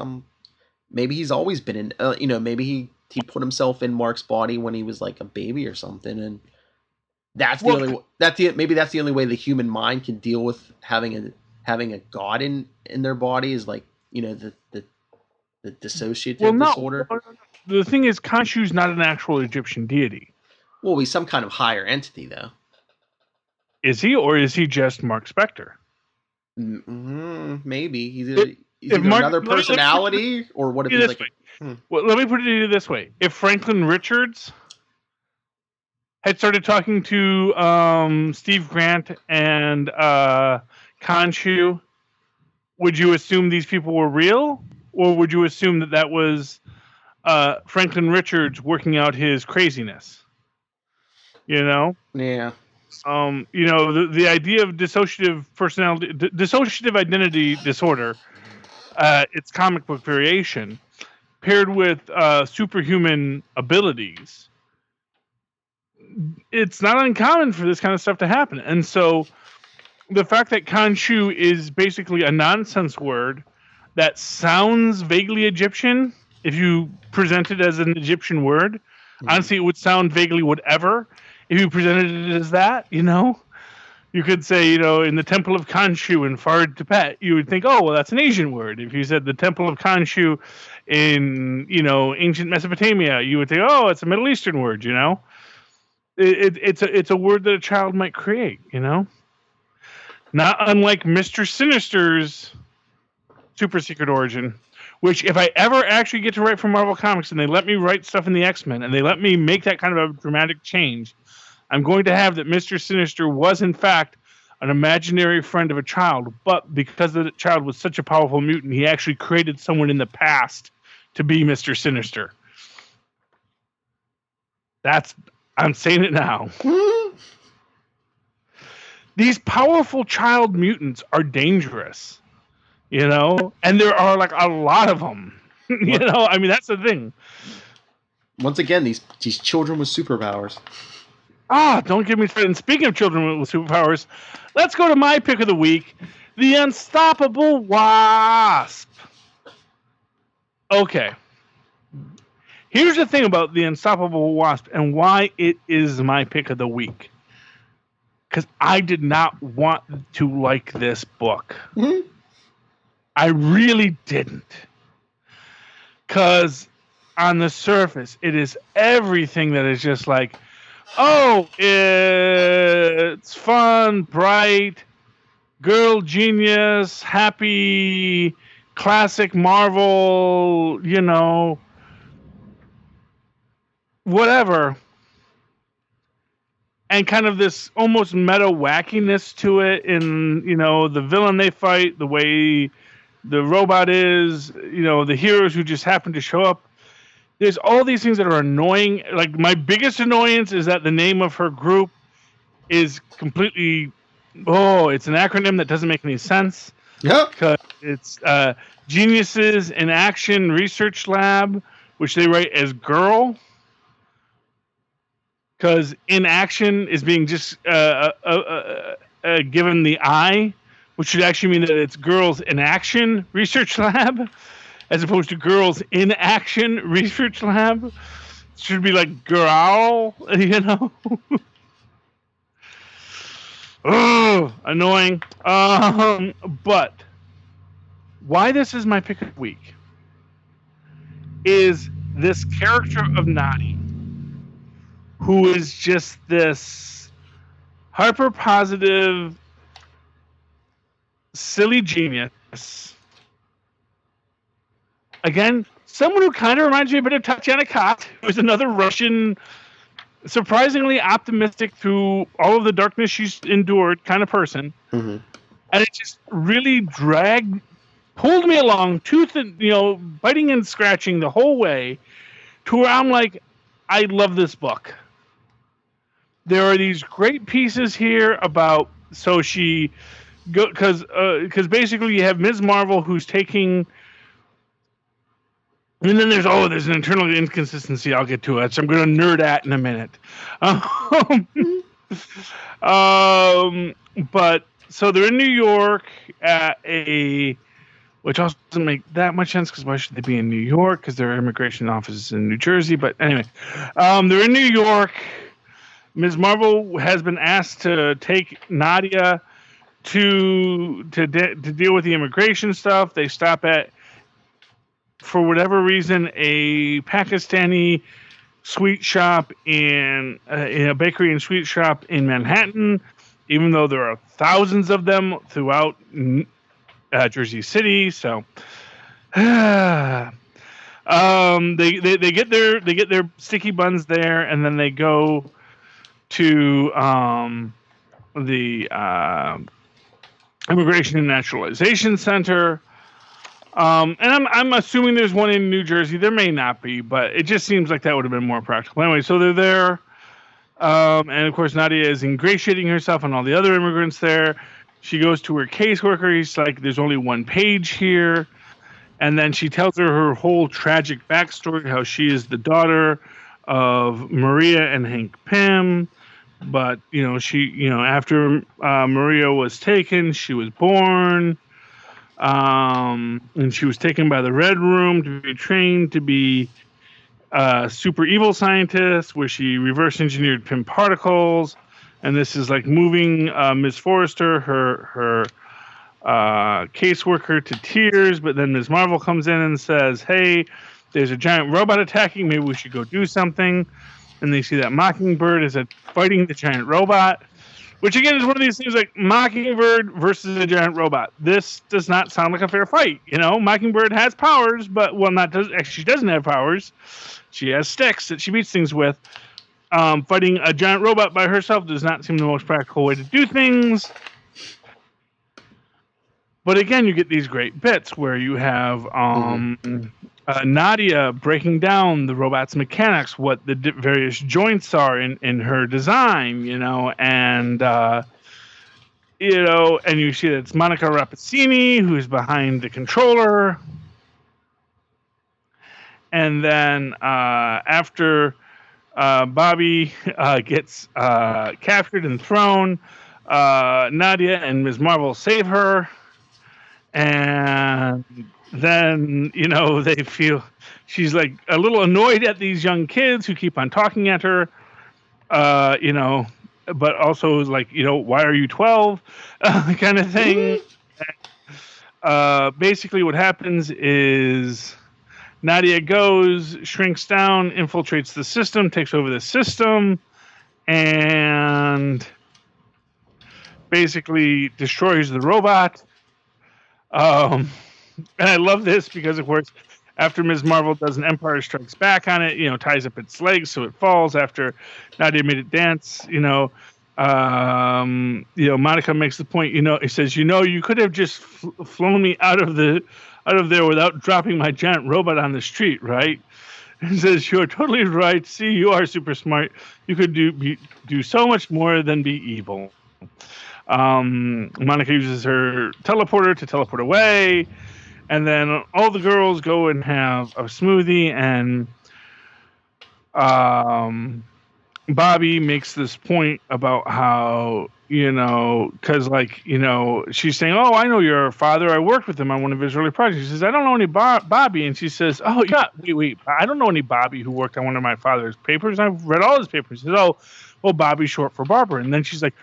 Maybe he's always been in. Maybe he put himself in Mark's body when he was like a baby or something, and maybe that's the only way the human mind can deal with having a god in their body is like the dissociative disorder. The thing is, Khonshu's not an actual Egyptian deity. Well, he's some kind of higher entity, though. Is he, or is he just Mark Spector? Maybe he's either another personality, or what if he's like? Well, let me put it to you this way: if Franklin Richards had started talking to Steve Grant and Khonshu, would you assume these people were real, or would you assume that was Franklin Richards working out his craziness? Yeah. The idea of dissociative identity disorder, it's comic book variation, paired with superhuman abilities. It's not uncommon for this kind of stuff to happen. And so the fact that Khonshu is basically a nonsense word that sounds vaguely Egyptian, if you present it as an Egyptian word, honestly, it would sound vaguely whatever. If you presented it as that, you could say, in the Temple of Khonshu in far Tibet, you would think, oh, well, that's an Asian word. If you said the Temple of Khonshu in, ancient Mesopotamia, you would think, oh, it's a Middle Eastern word, It's a word that a child might create, Not unlike Mr. Sinister's super secret origin, which if I ever actually get to write for Marvel Comics and they let me write stuff in the X-Men and they let me make that kind of a dramatic change, I'm going to have that Mr. Sinister was, in fact, an imaginary friend of a child, but because the child was such a powerful mutant, he actually created someone in the past to be Mr. Sinister. I'm saying it now. These powerful child mutants are dangerous, and there are like a lot of them. I mean, that's the thing. Once again, these children with superpowers. Don't get me started. And speaking of children with superpowers, let's go to my pick of the week, the Unstoppable Wasp. Okay. Here's the thing about the Unstoppable Wasp and why it is my pick of the week. Because I did not want to like this book. I really didn't. Because on the surface, it is everything that is just like, oh, it's fun, bright, girl genius, happy, classic Marvel, whatever. And kind of this almost meta wackiness to it in, the villain they fight, the way the robot is, the heroes who just happen to show up. There's all these things that are annoying. Like, my biggest annoyance is that the name of her group is completely, it's an acronym that doesn't make any sense. Yeah. Because it's Geniuses in Action Research Lab, which they write as GIRL. Because in action is being just given the I, which should actually mean that it's Girls in Action Research Lab, as opposed to Girls in Action Research Lab. It should be like Girl, you know. Oh, annoying. But why this is my pick of the week is this character of Nadi, who is just this hyper positive, silly genius. Again, someone who kind of reminds me a bit of Tatiana Kot, who is another Russian, surprisingly optimistic through all of the darkness she's endured kind of person. Mm-hmm. And it just really pulled me along, biting and scratching the whole way, to where I'm like, I love this book. There are these great pieces here about, because basically you have Ms. Marvel who's taking, and then there's an internal inconsistency I'll get to it, so I'm going to nerd at in a minute. But so they're in New York at which also doesn't make that much sense, because why should they be in New York? Because their immigration office is in New Jersey. But anyway, they're in New York. Ms. Marvel has been asked to take Nadia to deal with the immigration stuff. They stop at, for whatever reason, a Pakistani sweet shop in a bakery and sweet shop in Manhattan, even though there are thousands of them throughout Jersey City. So they get their sticky buns there, and then they go to the Immigration and Naturalization Center. And I'm assuming there's one in New Jersey. There may not be, but it just seems like that would have been more practical. Anyway, so they're there. And of course, Nadia is ingratiating herself on all the other immigrants there. She goes to her caseworker. He's like, there's only one page here. And then she tells her whole tragic backstory, how she is the daughter of Maria and Hank Pym. But, after Maria was taken, she was born. And she was taken by the Red Room to be trained to be a super evil scientist, where she reverse engineered Pym particles. And this is like moving Ms. Forrester, her caseworker, to tears. But then Ms. Marvel comes in and says, hey, there's a giant robot attacking. Maybe we should go do something. And they see that Mockingbird is fighting the giant robot, which again is one of these things like Mockingbird versus a giant robot. This does not sound like a fair fight. Mockingbird has powers, but she doesn't have powers. She has sticks that she beats things with. Fighting a giant robot by herself does not seem the most practical way to do things. But again, you get these great bits where you have Nadia breaking down the robot's mechanics, what the various joints are in her design, and and you see that it's Monica Rappaccini who's behind the controller. And then after Bobby gets captured and thrown, Nadia and Ms. Marvel save her. And then, they feel she's like a little annoyed at these young kids who keep on talking at her, but also is like, why are you 12? Kind of thing. Basically what happens is Nadia goes, shrinks down, infiltrates the system, takes over the system, and basically destroys the robot. And I love this because, of course, after Ms. Marvel does an Empire Strikes Back on it, ties up its legs so it falls after Nadia made it dance, Monica makes the point, it says, you could have just flown me out of there without dropping my giant robot on the street, right? It says, you're totally right. See, you are super smart. You could do so much more than be evil. Monica uses her teleporter to teleport away, and then all the girls go and have a smoothie, and Bobby makes this point about how, because, she's saying, oh, I know your father. I worked with him on one of his early projects. She says, I don't know any Bobby. And she says, oh, yeah, wait. I don't know any Bobby who worked on one of my father's papers. I've read all his papers. She says, oh, well, Bobby's short for Barbara. And then she's like,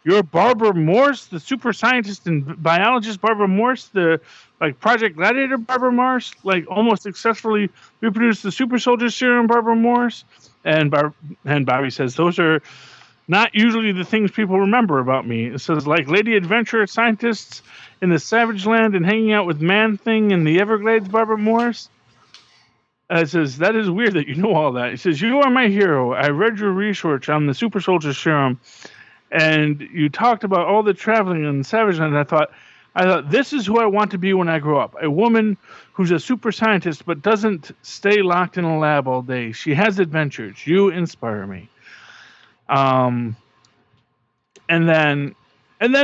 you're Barbara Morse, the super scientist and biologist Barbara Morse, the Project Gladiator Barbara Morse, almost successfully reproduced the super soldier serum Barbara Morse. And Bobby says, those are not usually the things people remember about me. It says, like Lady Adventure, scientists in the Savage Land, and hanging out with Man-Thing in the Everglades, Barbara Morse. It says, that is weird that you know all that. He says, you are my hero. I read your research on the super soldier serum, and you talked about all the traveling in Savage Land. I thought, this is who I want to be when I grow up. A woman who's a super scientist but doesn't stay locked in a lab all day. She has adventures. You inspire me. And then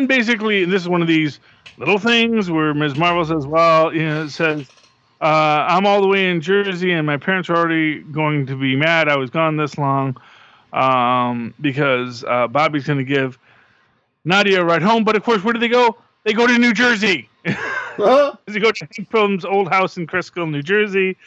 basically, this is one of these little things where Ms. Marvel says, well, it says, I'm all the way in Jersey and my parents are already going to be mad I was gone this long because Bobby's going to give Nadia a ride home. But of course, where do they go? They go to New Jersey. They go to Hank Pym's old house in Crisco, New Jersey.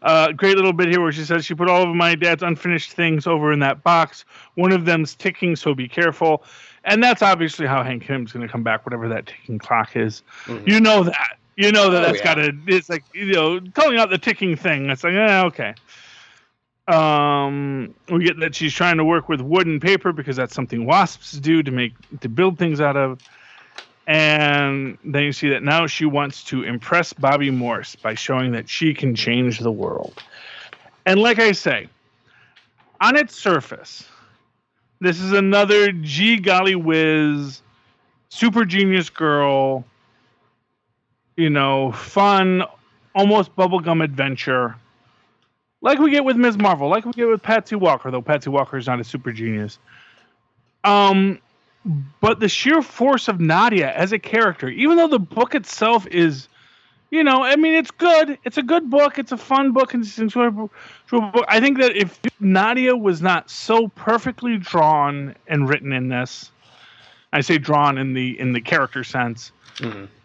Great little bit here where she says she put all of my dad's unfinished things over in that box. One of them's ticking, so be careful. And that's obviously how Hank Pym's going to come back, whatever that ticking clock is. Mm-hmm. You know that. That's got to. It's like calling out the ticking thing. It's like okay. We get that she's trying to work with wood and paper because that's something wasps do to build things out of. And then you see that now she wants to impress Bobby Morse by showing that she can change the world. And like I say, on its surface, this is another gee golly whiz, super genius girl, fun, almost bubblegum adventure. Like we get with Ms. Marvel, like we get with Patsy Walker, though Patsy Walker is not a super genius. But the sheer force of Nadia as a character, even though the book itself is, it's good. It's a good book. It's a fun book. It's an enjoyable book. I think that if Nadia was not so perfectly drawn and written in this, I say drawn in the character sense,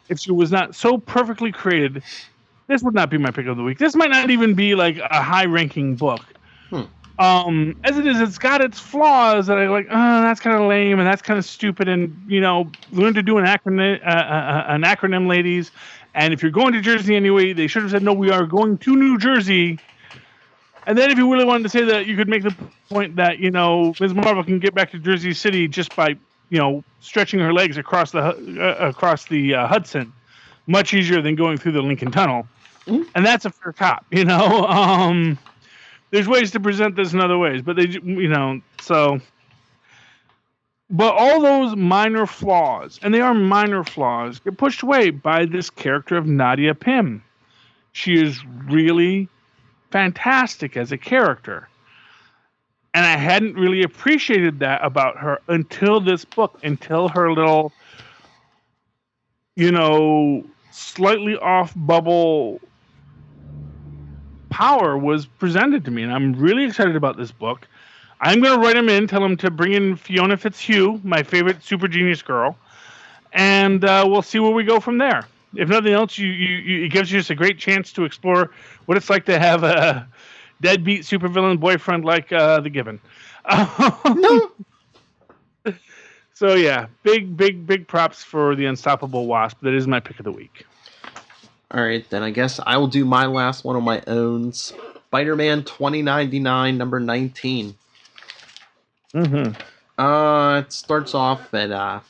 if she was not so perfectly created, this would not be my pick of the week. This might not even be like a high-ranking book. As it is, it's got its flaws that I like. That's kind of lame and that's kind of stupid. And learn to do an acronym, ladies. And if you're going to Jersey anyway, they should have said no. We are going to New Jersey. And then, if you really wanted to say that, you could make the point that Ms. Marvel can get back to Jersey City just by stretching her legs across the Hudson, much easier than going through the Lincoln Tunnel. And that's a fair cop. There's ways to present this in other ways, but but all those minor flaws, and they are minor flaws, get pushed away by this character of Nadia Pym. She is really fantastic as a character. And I hadn't really appreciated that about her until this book, until her little, slightly off bubble power was presented to me, and I'm really excited about this book. I'm going to write him in, tell him to bring in Fiona Fitzhugh, my favorite super genius girl, and we'll see where we go from there. If nothing else, it gives you just a great chance to explore what it's like to have a deadbeat supervillain boyfriend like the Gibbon. So yeah, big props for the Unstoppable Wasp. That is my pick of the week. All right, then I guess I will do my last one on my own. Spider-Man 2099, number 19. It starts off at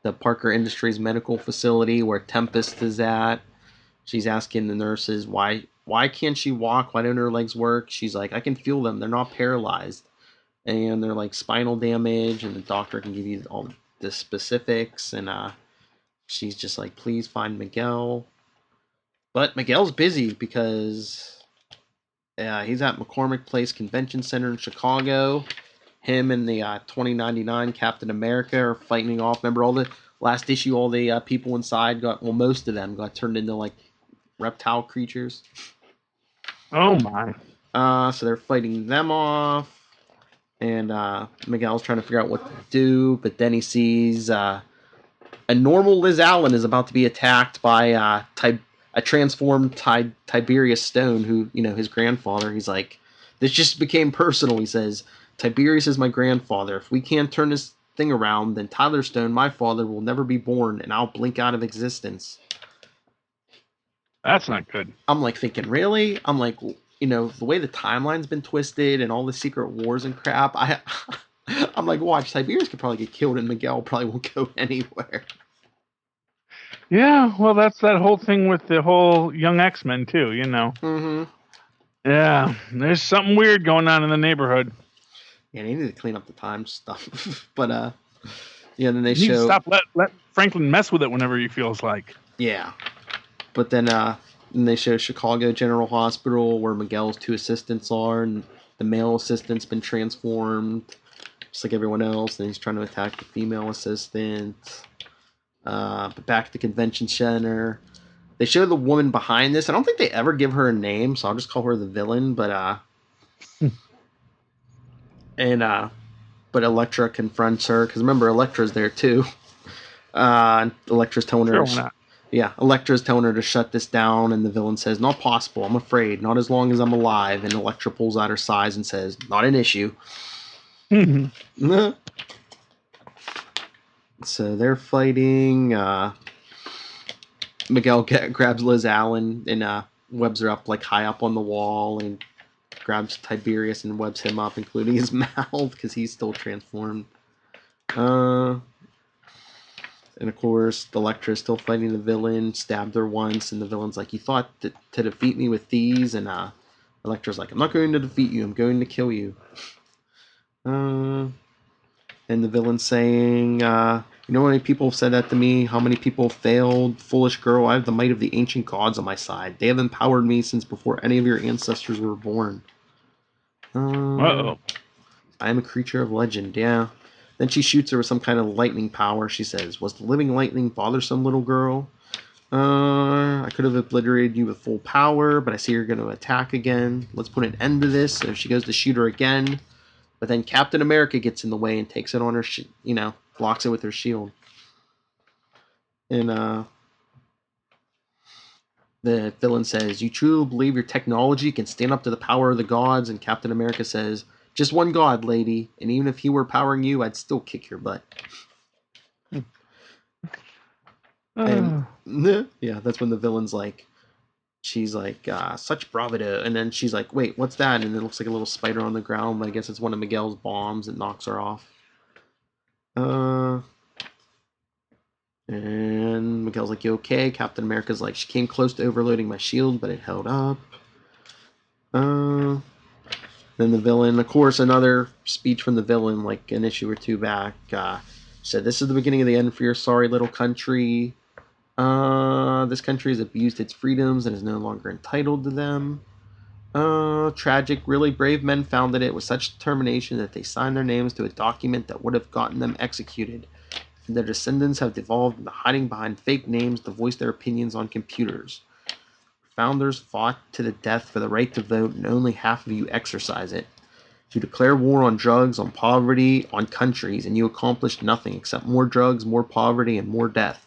the Parker Industries medical facility where Tempest is at. She's asking the nurses why can't she walk? Why don't her legs work? She's like, I can feel them. They're not paralyzed. And they're like spinal damage, and the doctor can give you all the specifics. And she's just like, please find Miguel. But Miguel's busy because he's at McCormick Place Convention Center in Chicago. Him and the 2099 Captain America are fighting off. Remember all the last issue, all the people inside most of them got turned into like reptile creatures. Oh my. So they're fighting them off. And Miguel's trying to figure out what to do, but then he sees a normal Liz Allen is about to be attacked by a transformed Tiberius Stone, who, his grandfather. He's like, this just became personal. He says, Tiberius is my grandfather. If we can't turn this thing around, then Tyler Stone, my father, will never be born, and I'll blink out of existence. That's not good. I'm like thinking, really? I'm like, the way the timeline's been twisted and all the secret wars and crap, I'm like, watch, Tiberius could probably get killed and Miguel probably won't go anywhere. Yeah, well, that's that whole thing with the whole Young X-Men, too, Mm-hmm. Yeah, there's something weird going on in the neighborhood. Yeah, they need to clean up the time stuff. But, then they you show... Stop, let Franklin mess with it whenever he feels like. Yeah. But then they show Chicago General Hospital, where Miguel's 2 assistants are, and the male assistant's been transformed, just like everyone else, and he's trying to attack the female assistant. But back at the convention center, they show the woman behind this. I don't think they ever give her a name, so I'll just call her the villain. But but Elektra confronts her, because remember, Elektra's there too. Elektra's telling her. Sure, Yeah, Elektra's telling her to shut this down, and the villain says, "Not possible. I'm afraid. Not as long as I'm alive." And Elektra pulls out her size and says, "Not an issue." So they're fighting. Miguel grabs Liz Allen and webs her up like high up on the wall, and grabs Tiberius and webs him up, including his mouth, because he's still transformed. And of course, Elektra is still fighting the villain, stabbed her once, and the villain's like, you thought to defeat me with these? And Elektra's like, I'm not going to defeat you, I'm going to kill you. And the villain's saying, you know how many people have said that to me? How many people failed? Foolish girl, I have the might of the ancient gods on my side. They have empowered me since before any of your ancestors were born. Uh-oh. I am a creature of legend, yeah. Then she shoots her with some kind of lightning power. She says, was the living lightning bothersome, little girl? I could have obliterated you with full power, but I see you're going to attack again. Let's put an end to this. So she goes to shoot her again. But then Captain America gets in the way and takes it on her, blocks it with her shield. And the villain says, you truly believe your technology can stand up to the power of the gods? And Captain America says, just one god, lady, and even if he were powering you, I'd still kick your butt. And yeah, that's when the villain's like, she's like, such bravado, and then she's like, wait, what's that? And it looks like a little spider on the ground, but I guess it's one of Miguel's bombs that knocks her off. And Miguel's like, you okay? Captain America's like, she came close to overloading my shield, but it held up. Then the villain, of course, another speech from the villain, like an issue or two back, said, this is the beginning of the end for your sorry little country. This country has abused its freedoms and is no longer entitled to them. Tragic, really brave men founded it with such determination that they signed their names to a document that would have gotten them executed. And their descendants have devolved into hiding behind fake names to voice their opinions on computers. Founders fought to the death for the right to vote, and only half of you exercise it. You declare war on drugs, on poverty, on countries, and you accomplish nothing except more drugs, more poverty, and more death.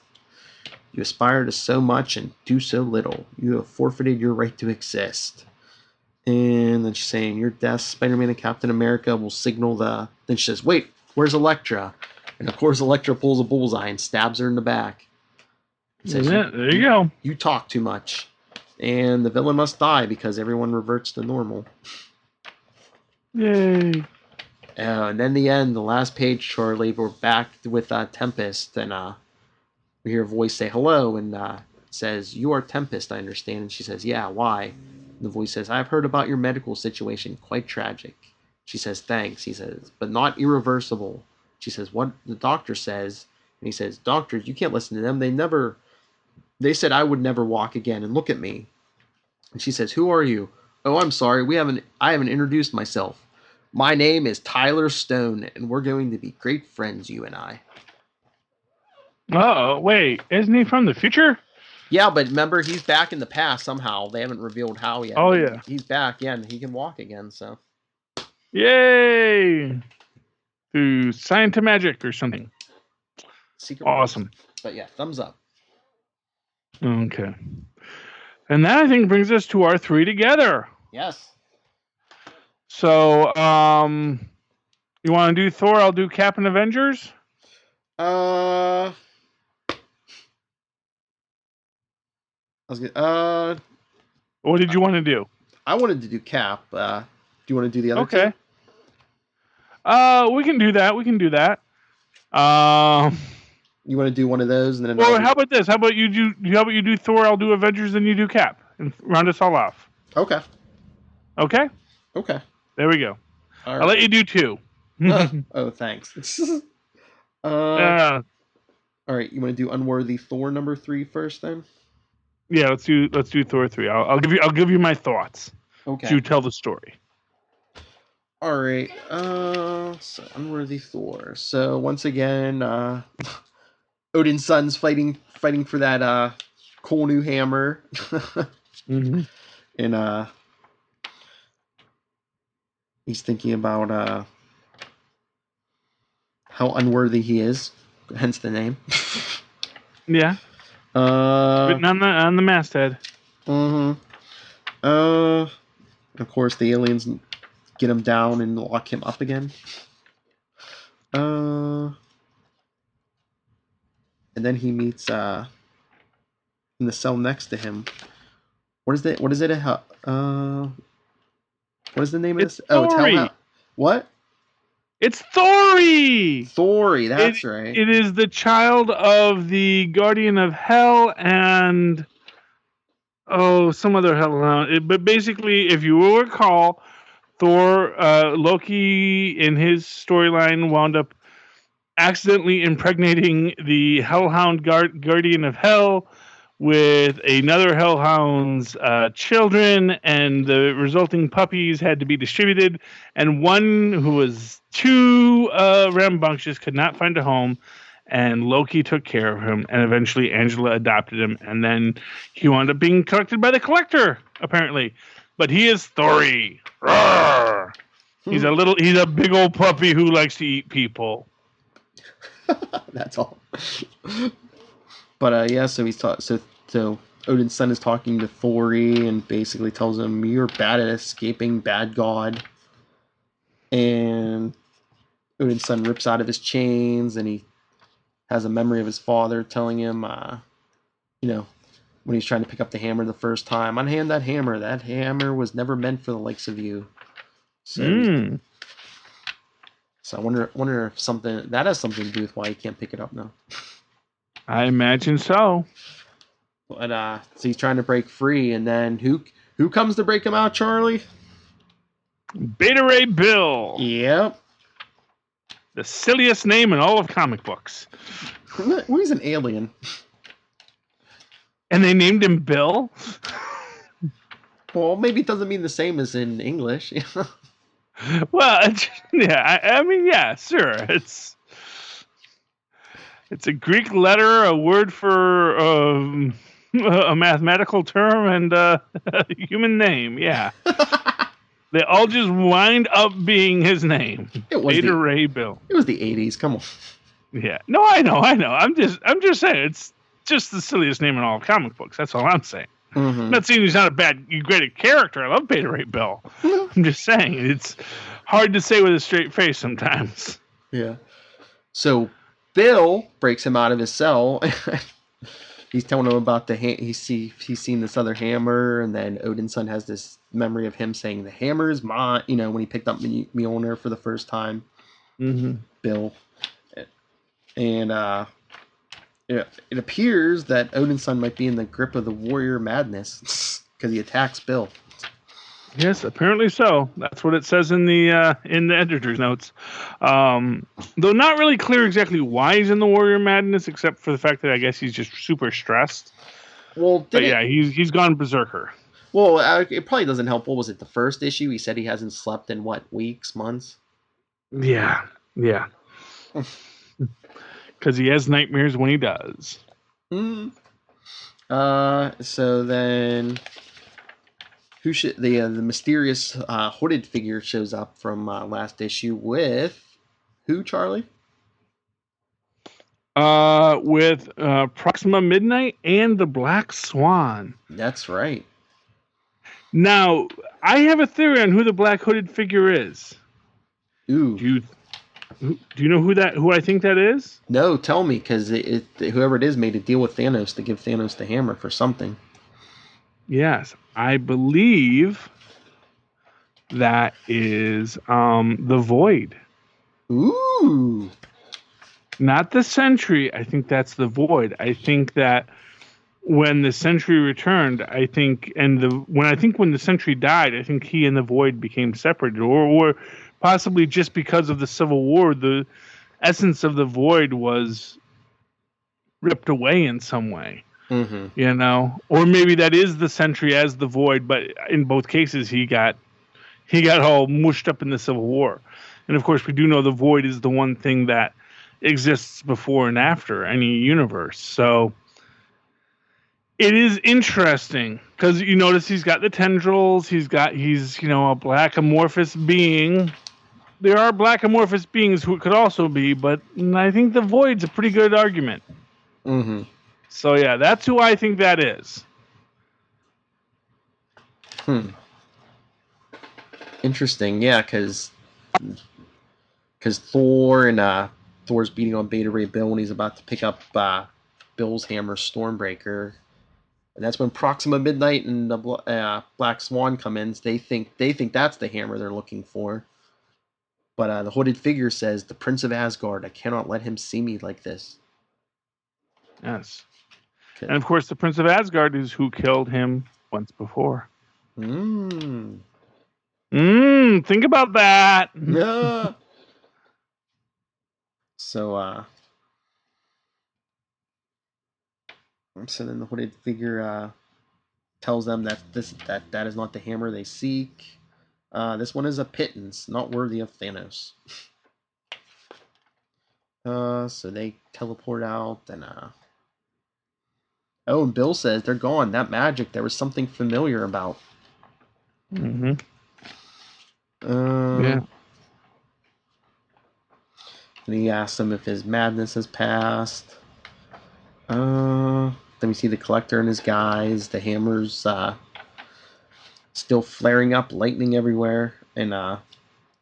You aspire to so much and do so little. You have forfeited your right to exist. And then she's saying, your death, Spider-Man and Captain America, will signal the... Then she says, wait, where's Elektra? And of course Elektra pulls a bullseye and stabs her in the back. Says, there you go. You talk too much. And the villain must die because everyone reverts to normal. Yay. And then the end, the last page, Charlie, we're back with Tempest. And we hear a voice say hello. And it says, you are Tempest, I understand. And she says, yeah, why? And the voice says, I've heard about your medical situation. Quite tragic. She says, thanks. He says, but not irreversible. She says, what the doctor says. And he says, doctors, you can't listen to them. They said I would never walk again, and look at me. And she says, who are you? Oh, I'm sorry, I haven't introduced myself. My name is Tyler Stone, and we're going to be great friends, you and I. Uh-oh, wait, isn't he from the future? Yeah, but remember, he's back in the past somehow. They haven't revealed how yet. Oh, yeah. He's back, yeah, and he can walk again, so. Yay! Through Science-to-Magic or something. Secret Awesome. Wars. But yeah, thumbs up. Okay. And that, I think, brings us to our 3 together. Yes. So, you want to do Thor? I'll do Captain Avengers. I was gonna, What did you want to do? I wanted to do Cap. Do you want to do the other Okay. two? We can do that. We can do that. You want to do one of those, and then Well, how about this? How about you do Thor? I'll do Avengers, then you do Cap, and round us all off. Okay. Okay. Okay. There we go. All right. I'll let you do 2. Oh, thanks. Uh, All right. You want to do Unworthy Thor number 3 first, then? Yeah, let's do Thor 3. I'll give you my thoughts. Okay. You tell the story. All right. So Unworthy Thor. So once again, Odin's son's fighting for that cool new hammer. Mm-hmm. And he's thinking about how unworthy he is, hence the name. Yeah. Written on the masthead. Mm-hmm. Of course, the aliens get him down and lock him up again. And then he meets in the cell next to him. What is it? What is it? What is the name of this? Oh, it's Hellhound. What? It's Thori! Thori, that's right. It is the child of the Guardian of Hell and some other hellhound. But basically, if you will recall, Thor, Loki in his storyline wound up accidentally impregnating the Hellhound Guardian of Hell with another Hellhound's children, and the resulting puppies had to be distributed. And one who was too rambunctious could not find a home, and Loki took care of him, and eventually Angela adopted him, and then he wound up being collected by the Collector, apparently. But he is Thori. Roar! He's a big old puppy who likes to eat people. That's all. But yeah, so he's so Odin's son is talking to Thori and basically tells him, "You're bad at escaping, bad god." And Odin's son rips out of his chains, and he has a memory of his father telling him, when he's trying to pick up the hammer the first time, "Unhand that hammer. That hammer was never meant for the likes of you." So, so I wonder if something that has something to do with why he can't pick it up now. I imagine so. But so he's trying to break free, and then who comes to break him out, Charlie? Beta Ray Bill. Yep. The silliest name in all of comic books. Well, he's an alien. And they named him Bill? Well, maybe it doesn't mean the same as in English. Well, yeah, I mean, yeah, sure. It's a Greek letter, a word for a mathematical term, and a human name, yeah. They all just wind up being his name. It was Beta Ray Bill. It was the 80s. Come on. Yeah. No, I know. I'm just saying it's just the silliest name in all comic books. That's all I'm saying. Mm-hmm. I'm not saying he's not a great character. I love Beta Ray Bill. I'm just saying it's hard to say with a straight face sometimes. Yeah. So Bill breaks him out of his cell. He's telling him about he's seen this other hammer, and then Odin's son has this memory of him saying the hammer is mine. When he picked up Mjolnir for the first time. Mm-hmm. Bill, and it appears that Odin's son might be in the grip of the warrior madness because he attacks Bill. Yes, apparently so. That's what it says in the editor's notes. Though not really clear exactly why he's in the warrior madness, except for the fact that I guess he's just super stressed. Well, he's gone berserker. Well, it probably doesn't help. What was it? The first issue, he said he hasn't slept in weeks, months. Yeah. Because he has nightmares when he does. So then The mysterious hooded figure shows up from last issue with who, Charlie? With Proxima Midnight and the Black Swan. That's right. Now, I have a theory on who the black hooded figure is. Ooh. Do you know who I think that is? No, tell me, because whoever it is made a deal with Thanos to give Thanos the hammer for something. Yes, I believe that is the Void. Ooh. Not the Sentry. I think that's the Void. I think that when the Sentry returned, when the Sentry died, I think he and the Void became separated, or possibly just because of the Civil War, the essence of the Void was ripped away in some way. Mm-hmm. Or maybe that is the Sentry as the Void, but in both cases he got all mushed up in the Civil War. And of course we do know the Void is the one thing that exists before and after any universe. So it is interesting because you notice he's got the tendrils, he's a black amorphous being. There are black amorphous beings who it could also be, but I think the Void's a pretty good argument. Mm-hmm. So yeah, that's who I think that is. Interesting, yeah, because Thor and Thor's beating on Beta Ray Bill when he's about to pick up Bill's hammer, Stormbreaker, and that's when Proxima Midnight and the Black Swan come in. They think that's the hammer they're looking for, but the hooded figure says, "The Prince of Asgard. I cannot let him see me like this." Yes, and of course, the Prince of Asgard is who killed him once before. Think about that. Yeah. So then the hooded figure tells them that that is not the hammer they seek. This one is a pittance, not worthy of Thanos. So they teleport out, and and Bill says they're gone. That magic, there was something familiar about. Mm-hmm. Yeah. And he asks him if his madness has passed. Then we see the Collector and his guys. The hammer's still flaring up, lightning everywhere. And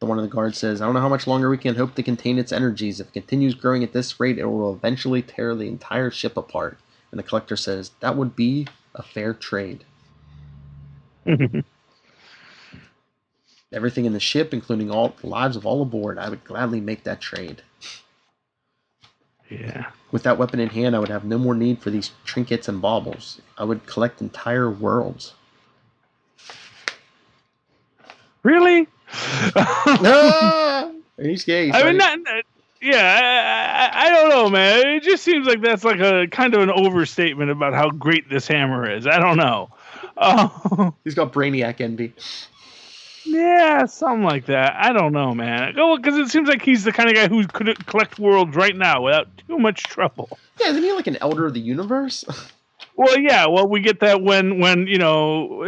one of the guards says, "I don't know how much longer we can hope to contain its energies. If it continues growing at this rate, it will eventually tear the entire ship apart." And the Collector says, "That would be a fair trade." Everything in the ship, including all the lives of all aboard, I would gladly make that trade. Yeah. With that weapon in hand, I would have no more need for these trinkets and baubles. I would collect entire worlds. Really? He's gay. I mean, I don't know, man. It just seems like that's like a kind of an overstatement about how great this hammer is. I don't know. He's got Brainiac envy. Yeah, something like that. I don't know, man. Because it seems like he's the kind of guy who could collect worlds right now without too much trouble. Yeah, isn't he like an elder of the universe? Well, yeah. Well, we get that when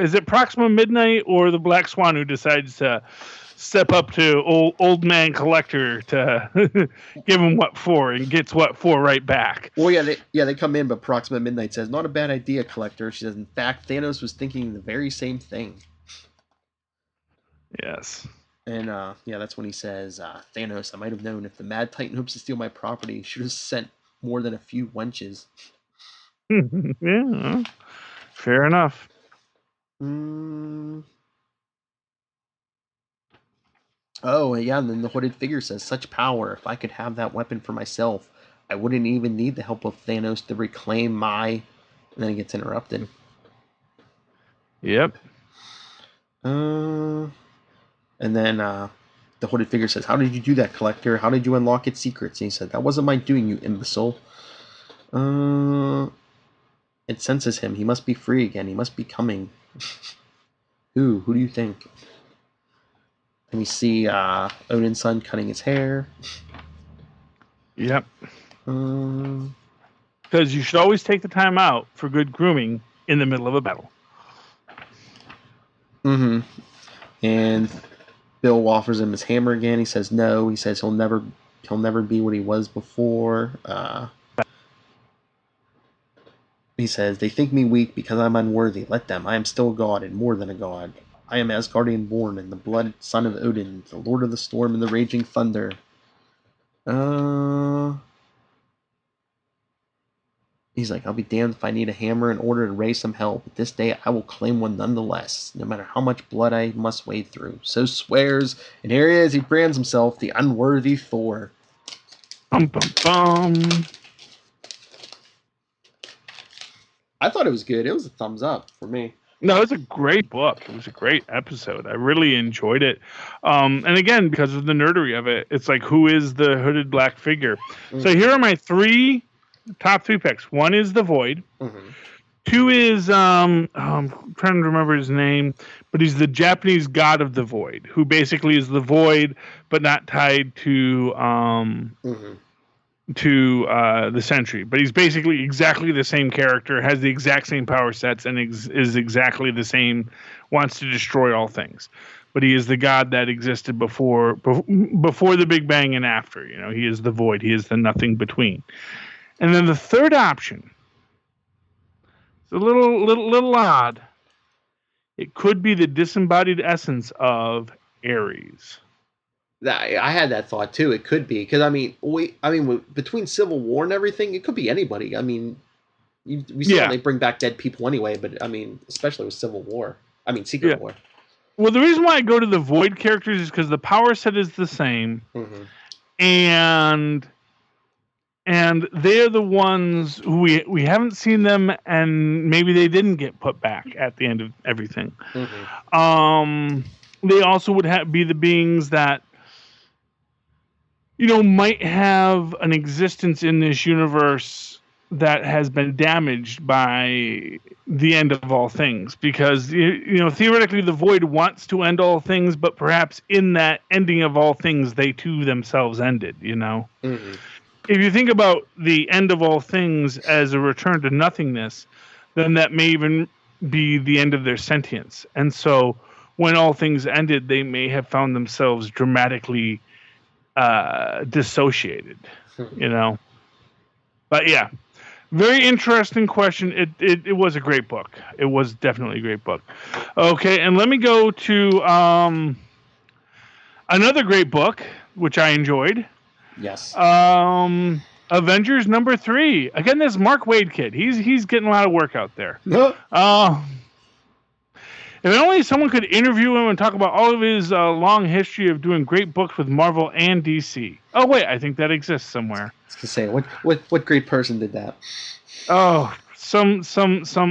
is it Proxima Midnight or the Black Swan who decides to step up to old man Collector to give him what for and gets what for right back. Well, they come in, but Proxima Midnight says, "Not a bad idea, Collector." She says, "In fact, Thanos was thinking the very same thing." Yes. And that's when he says, "Thanos, I might have known if the Mad Titan hopes to steal my property, he should have sent more than a few wenches." Yeah, fair enough. Oh, yeah, and then the hooded figure says, "Such power, if I could have that weapon for myself, I wouldn't even need the help of Thanos to reclaim my..." And then he gets interrupted. Yep. And then the hooded figure says, "How did you do that, Collector? How did you unlock its secrets?" And he said, "That wasn't my doing, you imbecile. It senses him. He must be free again. He must be coming." Who do you think? And we see Odin's son cutting his hair. Yep. Because you should always take the time out for good grooming in the middle of a battle. Mm-hmm. And Bill offers him his hammer again. He says no. He says he'll never be what he was before. He says, they think me weak because I'm unworthy. Let them. I am still a god, and more than a god. I am Asgardian born, and the blood son of Odin, the lord of the storm and the raging thunder. He's like, I'll be damned if I need a hammer in order to raise some hell, but this day I will claim one nonetheless, no matter how much blood I must wade through. So swears, and here he is, he brands himself the unworthy Thor. Bum, bum, bum. I thought it was good. It was a thumbs up for me. No, it was a great book. It was a great episode. I really enjoyed it. And again, because of the nerdery of it, it's like, who is the hooded black figure? Mm-hmm. So here are my top three picks. One is the Void. Mm-hmm. Two is I'm trying to remember his name, but he's the Japanese god of the Void, who basically is the Void, but not tied to the Sentry. But he's basically exactly the same character, has the exact same power sets, and is exactly the same. Wants to destroy all things, but he is the god that existed before the Big Bang and after. You know, he is the Void. He is the nothing between. And then the third option, it's a little odd. It could be the disembodied essence of Ares. I had that thought too. It could be because between Civil War and everything, it could be anybody. I mean, we saw they bring back dead people anyway, but I mean, especially with Civil War. I mean, Secret War. Well, the reason why I go to the Void characters is because the power set is the same, and they're the ones who we haven't seen them, and maybe they didn't get put back at the end of everything. They also would be the beings that, you know, might have an existence in this universe that has been damaged by the end of all things. Because, you know, theoretically the Void wants to end all things, but perhaps in that ending of all things, they too themselves ended, you know? Mm-hmm. If you think about the end of all things as a return to nothingness, then that may even be the end of their sentience. And so when all things ended, they may have found themselves dramatically dissociated, you know? But yeah, very interesting question. It was a great book. It was definitely a great book. Okay, and let me go to another great book, which I enjoyed. Yes. Avengers #3. Again, this Mark Waid kid. He's getting a lot of work out there. If only someone could interview him and talk about all of his long history of doing great books with Marvel and DC. Oh wait, I think that exists somewhere. I was gonna say, what great person did that? Oh, some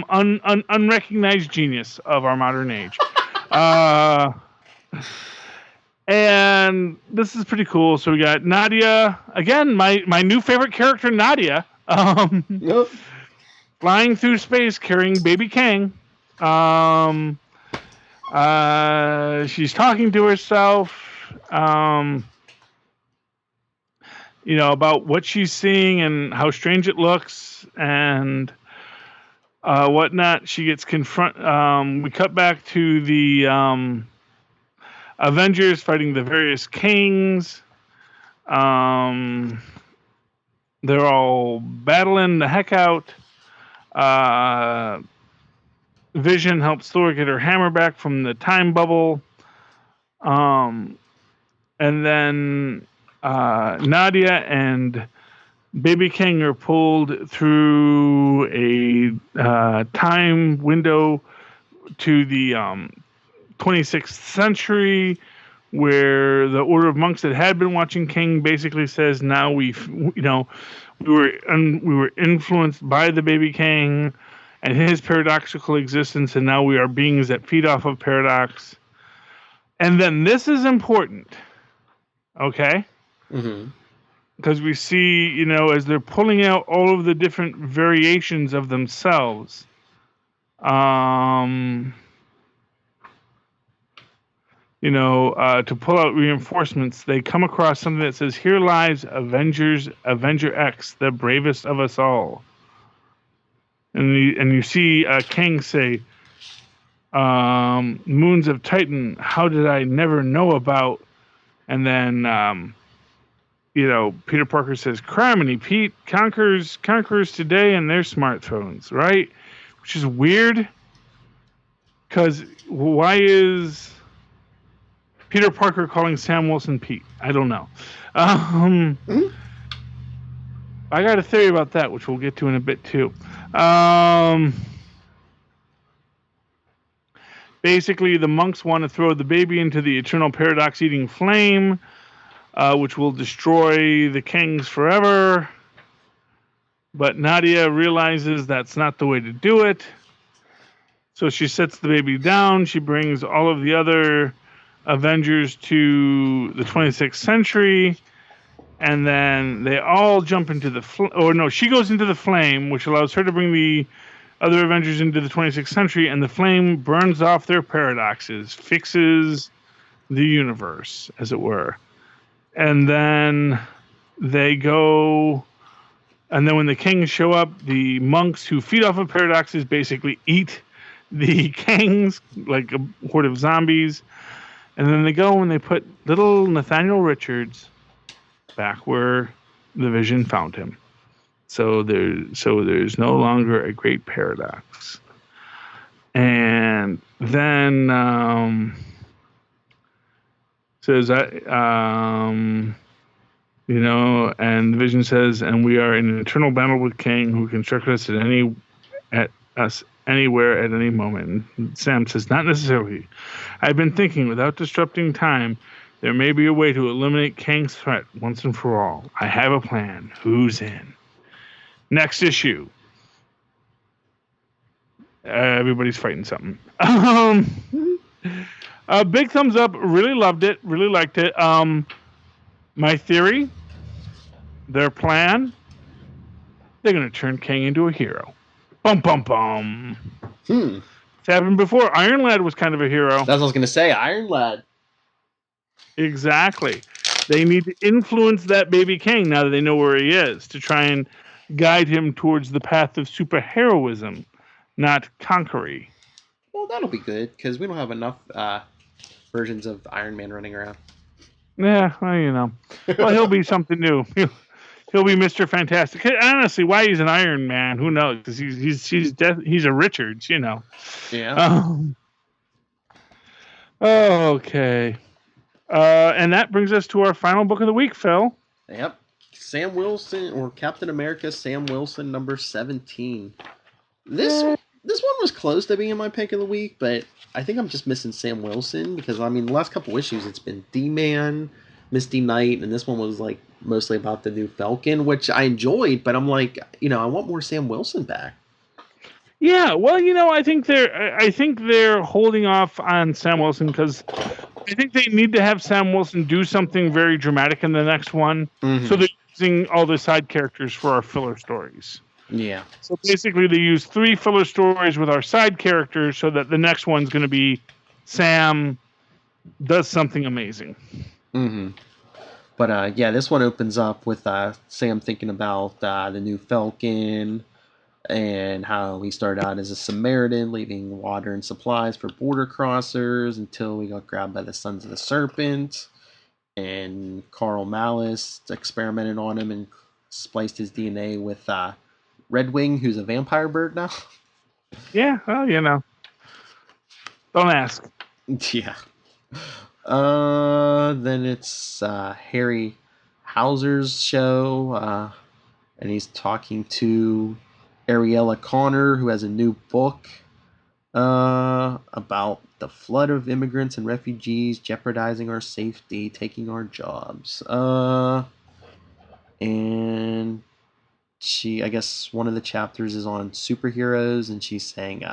unrecognized genius of our modern age. And this is pretty cool. So we got Nadia again, my new favorite character, Nadia, flying through space carrying baby Kang. She's talking to herself, you know, about what she's seeing and how strange it looks and whatnot. She gets we cut back to the Avengers fighting the various kings. They're all battling the heck out. Vision helps Thor get her hammer back from the time bubble. And then Nadia and Baby King are pulled through a time window to the 26th century, where the Order of Monks that had been watching King basically says, now we were influenced by the Baby King and his paradoxical existence, and now we are beings that feed off of paradox. And then this is important, okay? Because we see, you know, as they're pulling out all of the different variations of themselves, you know, to pull out reinforcements, they come across something that says, "Here lies Avenger X, the bravest of us all." And you see Kang say, Moons of Titan. How did I never know about? And then Peter Parker says, "Criminy Pete conquerors today and their smartphones, right?" Which is weird, because why is Peter Parker calling Sam Wilson Pete? I don't know. I got a theory about that, which we'll get to in a bit too. Basically, the monks want to throw the baby into the eternal paradox-eating flame, which will destroy the kings forever. But Nadia realizes that's not the way to do it. So she sets the baby down. She brings all of the other Avengers to the 26th century. And then they all jump into the she goes into the flame, which allows her to bring the other Avengers into the 26th century, and the flame burns off their paradoxes, fixes the universe, as it were. And then they go, and then when the kings show up, the monks who feed off of paradoxes basically eat the kings like a horde of zombies. And then they go and they put little Nathaniel Richards back where the Vision found him. So there's no longer a great paradox. And then says and the Vision says, and we are in an eternal battle with King, who can strike us at us anywhere at any moment. And Sam says, not necessarily. I've been thinking, without disrupting time, there may be a way to eliminate Kang's threat once and for all. I have a plan. Who's in? Next issue. Everybody's fighting something. Big thumbs up. Really loved it. Really liked it. My theory, their plan, they're going to turn Kang into a hero. Bum, bum, bum. It's happened before. Iron Lad was kind of a hero. That's what I was going to say. Iron Lad. Exactly. They need to influence that baby Kang now that they know where he is, to try and guide him towards the path of superheroism, not conquery. Well, that'll be good, because we don't have enough versions of Iron Man running around. Yeah, well, Well, he'll be something new. He'll be Mr. Fantastic. Honestly, why he's an Iron Man, who knows? Because he's a Richards, Yeah. Okay. And that brings us to our final book of the week, Phil. Yep. Sam Wilson, or Captain America Sam Wilson, number 17. This one was close to being my pick of the week, but I think I'm just missing Sam Wilson, because, the last couple issues, it's been D-Man, Misty Knight, and this one was, mostly about the new Falcon, which I enjoyed, but I'm like, I want more Sam Wilson back. Yeah, well, I think they're holding off on Sam Wilson because I think they need to have Sam Wilson do something very dramatic in the next one. Mm-hmm. So they're using all the side characters for our filler stories. Yeah. So basically they use 3 filler stories with our side characters so that the next one's going to be Sam does something amazing. Mm-hmm. But, this one opens up with Sam thinking about the new Falcon, and how he started out as a Samaritan, leaving water and supplies for border crossers until he got grabbed by the Sons of the Serpent. And Carl Malice experimented on him and spliced his DNA with Red Wing, who's a vampire bird now. Yeah, well, Don't ask. Yeah. Then it's Harry Hauser's show, and he's talking to Ariella Connor, who has a new book about the flood of immigrants and refugees jeopardizing our safety, taking our jobs. And I guess one of the chapters is on superheroes, and she's saying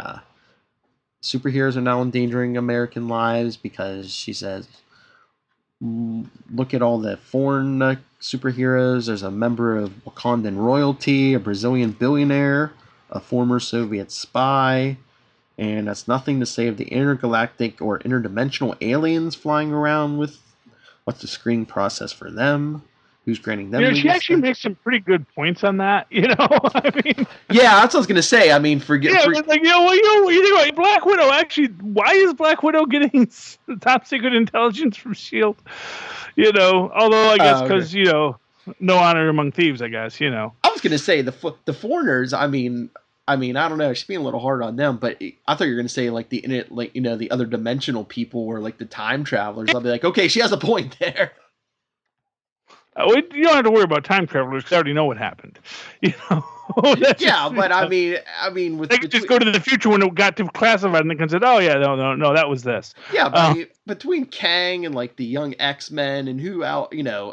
superheroes are now endangering American lives, because she says, look at all the foreign superheroes. There's a member of Wakandan royalty, a Brazilian billionaire, a former Soviet spy, and that's nothing to say of the intergalactic or interdimensional aliens flying around with what's the screening process for them. who's granting them. She actually makes some pretty good points on that. I mean, yeah, that's what I was gonna say. I mean, like you think about Black Widow. Actually, why is Black Widow getting top secret intelligence from Shield? Although I guess because no honor among thieves. I guess I was gonna say the foreigners. I mean, I don't know. She's being a little hard on them, but I thought you were gonna say like the other dimensional people or like the time travelers. I'll be like, okay, she has a point there. You don't have to worry about time travelers because I already know what happened. Yeah, but I mean, they could just go to the future when it got too classified and they can say, "Oh yeah, no, that was this." Yeah, but between Kang and like the young X-Men and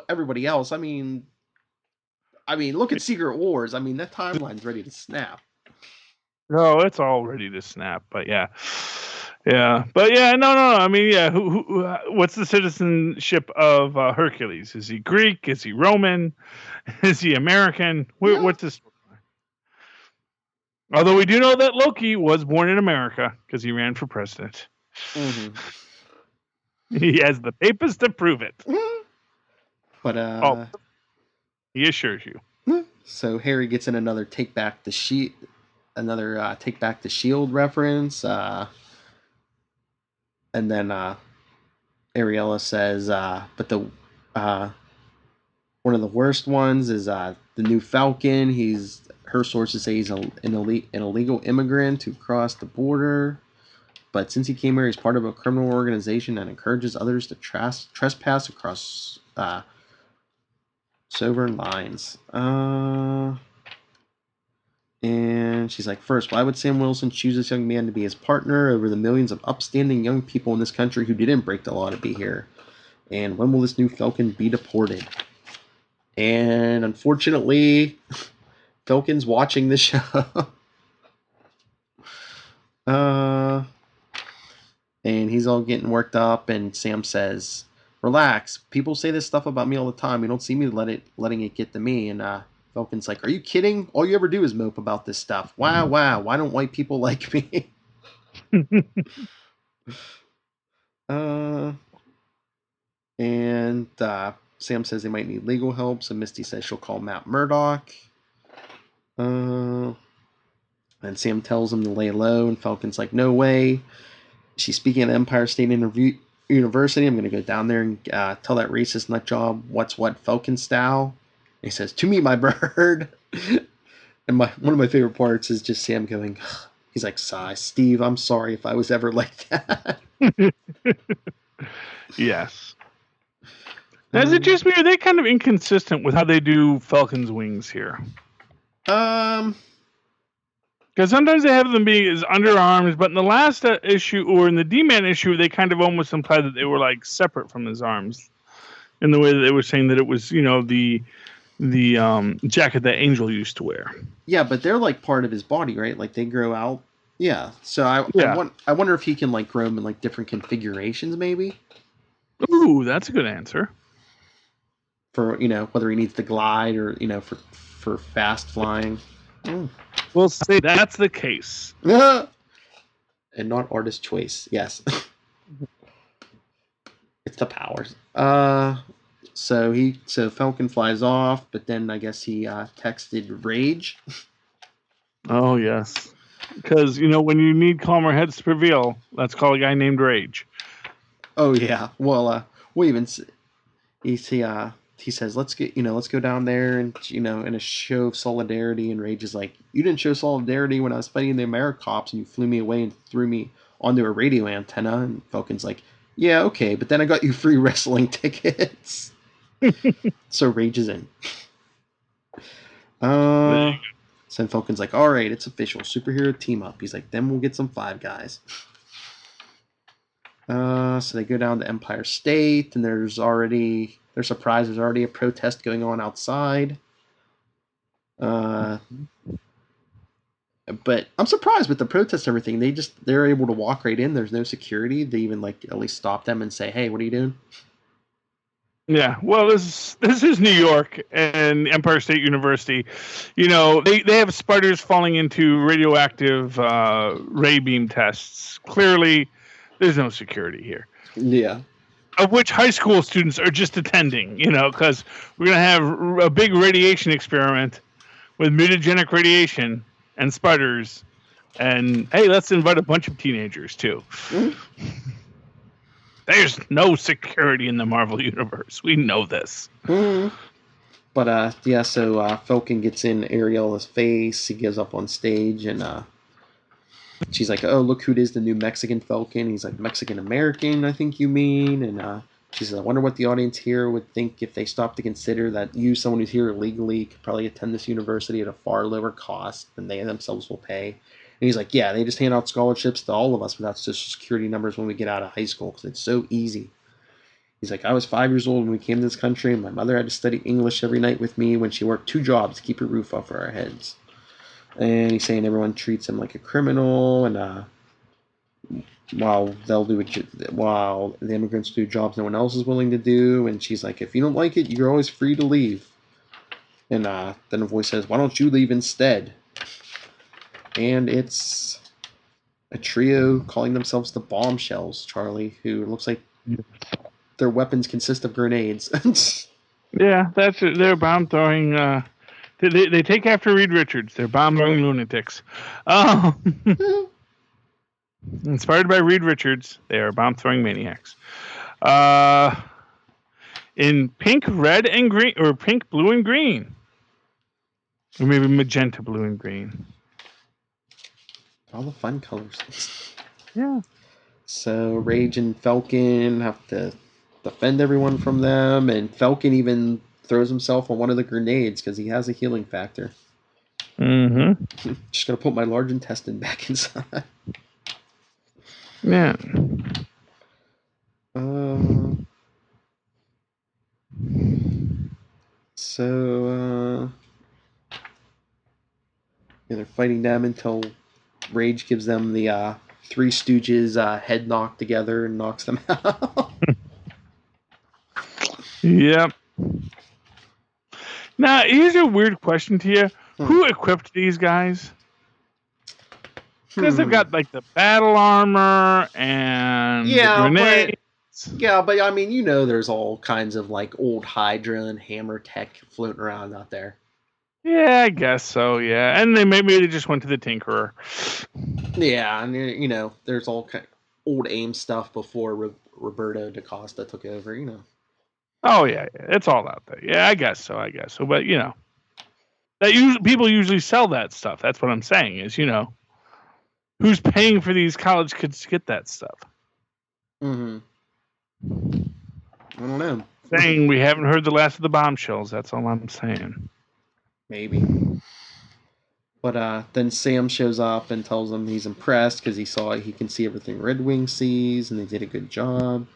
everybody else. I mean, look at Secret Wars. I mean, that timeline's ready to snap. No, it's all ready to snap. But yeah. But yeah, no. I mean, yeah. Who what's the citizenship of Hercules? Is he Greek? Is he Roman? Is he American? What's this? Although we do know that Loki was born in America because he ran for president. Mm-hmm. He has the papers to prove it. But he assures you. So Harry gets in another take back the shield reference. And then Ariella says, but the one of the worst ones is the new Falcon. Her sources say he's an illegal immigrant who crossed the border. But since he came here, he's part of a criminal organization that encourages others to trespass across sovereign lines. And she's like, first, why would Sam Wilson choose this young man to be his partner over the millions of upstanding young people in this country who didn't break the law to be here? And when will this new Falcon be deported? And unfortunately, Falcon's watching the show. And he's all getting worked up, and Sam says, relax. People say this stuff about me all the time. You don't see me letting it get to me. And Falcon's like, are you kidding? All you ever do is mope about this stuff. Wow. Why don't white people like me? And Sam says they might need legal help, so Misty says she'll call Matt Murdock. And Sam tells him to lay low, and Falcon's like, no way. She's speaking at Empire State University. I'm going to go down there and tell that racist nutjob what's what Falcon style. He says, to me, my bird. And one of my favorite parts is just Sam going, he's like, sigh, Steve, I'm sorry if I was ever like that. Yes. Now, is it just me, or are they kind of inconsistent with how they do Falcon's wings here? Because sometimes they have them being as underarms, but in the last issue, or in the D-Man issue, they kind of almost implied that they were like separate from his arms. In the way that they were saying that it was, the jacket that Angel used to wear. Yeah, but they're like part of his body, right? Like they grow out. Yeah. So I wonder if he can like grow them in like different configurations, maybe. Ooh, that's a good answer. For whether he needs to glide or for fast flying. We'll say that's the case. And not artist choice. Yes. It's the powers. So Falcon flies off, but then I guess he texted Rage. Oh yes, because when you need calmer heads to prevail, let's call a guy named Rage. Oh yeah. Well, he says let's go down there and in a show of solidarity. And Rage is like, you didn't show solidarity when I was fighting the AmeriCops and you flew me away and threw me onto a radio antenna. And Falcon's like, yeah, okay, but then I got you free wrestling tickets. So Rage is in. So Falcon's like, all right, it's official. Superhero team up. He's like, then we'll get some Five Guys. So they go down to Empire State, and they're surprised there's already a protest going on outside. But I'm surprised with the protest and everything. They're able to walk right in. There's no security. They even at least stop them and say, hey, what are you doing? Yeah, well, this is New York and Empire State University. They have spiders falling into radioactive ray beam tests. Clearly, there's no security here. Yeah. of which high school students are just attending, because we're going to have a big radiation experiment with mutagenic radiation and spiders. And, hey, let's invite a bunch of teenagers, too. Mm-hmm. There's no security in the Marvel Universe. We know this. Mm-hmm. But, so Falcon gets in Ariela's face. He gives up on stage, and she's like, oh, look who it is, the new Mexican Falcon. He's like, Mexican-American, I think you mean. And she says, I wonder what the audience here would think if they stopped to consider that you, someone who's here illegally, could probably attend this university at a far lower cost than they themselves will pay. And he's like, yeah, they just hand out scholarships to all of us without social security numbers when we get out of high school because it's so easy. He's like, I was 5 years old when we came to this country, and my mother had to study English every night with me when she worked 2 jobs to keep a roof over our heads. And he's saying everyone treats him like a criminal, and while the immigrants do jobs no one else is willing to do. And she's like, if you don't like it, you're always free to leave. And then a voice says, why don't you leave instead? And it's a trio calling themselves the Bombshells, Charlie, who looks like their weapons consist of grenades. Yeah, that's it. They're bomb throwing. They take after Reed Richards. They're bomb throwing lunatics. Inspired by Reed Richards, they are bomb throwing maniacs. In pink, red, and green, or pink, blue, and green, or maybe magenta, blue, and green. All the fun colors. Yeah. So Rage and Falcon have to defend everyone from them, and Falcon even throws himself on one of the grenades because he has a healing factor. Mm-hmm. Just gonna put my large intestine back inside. Yeah. They're fighting them until Rage gives them the Three Stooges head knock together and knocks them out. Yep. Now, here's a weird question to you. Who equipped these guys? Because they've got, like, the battle armor and the grenades. But I mean, there's all kinds of, like, old Hydra and Hammer tech floating around out there. Yeah, I guess so, yeah. And maybe they just went to the Tinkerer. Yeah, and, there's all kind of old AIM stuff before Roberto DaCosta took over, Oh, yeah, it's all out there. Yeah, I guess so. But, people usually sell that stuff. That's what I'm saying is, who's paying for these college kids to get that stuff? Mm-hmm. I don't know. Saying we haven't heard the last of the Bombshells. That's all I'm saying. Maybe. But then Sam shows up and tells them he's impressed because he can see everything Red Wing sees, and they did a good job.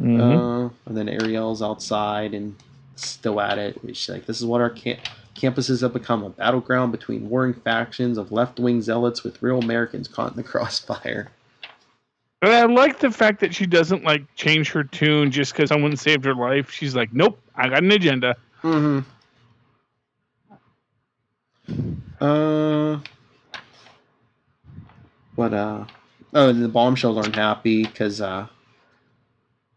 Mm-hmm. And then Ariel's outside and still at it. She's like, this is what our campuses have become, a battleground between warring factions of left-wing zealots with real Americans caught in the crossfire. I like the fact that she doesn't, like, change her tune just because someone saved her life. She's like, nope, I got an agenda. Mm-hmm. And the Bombshells aren't happy because they're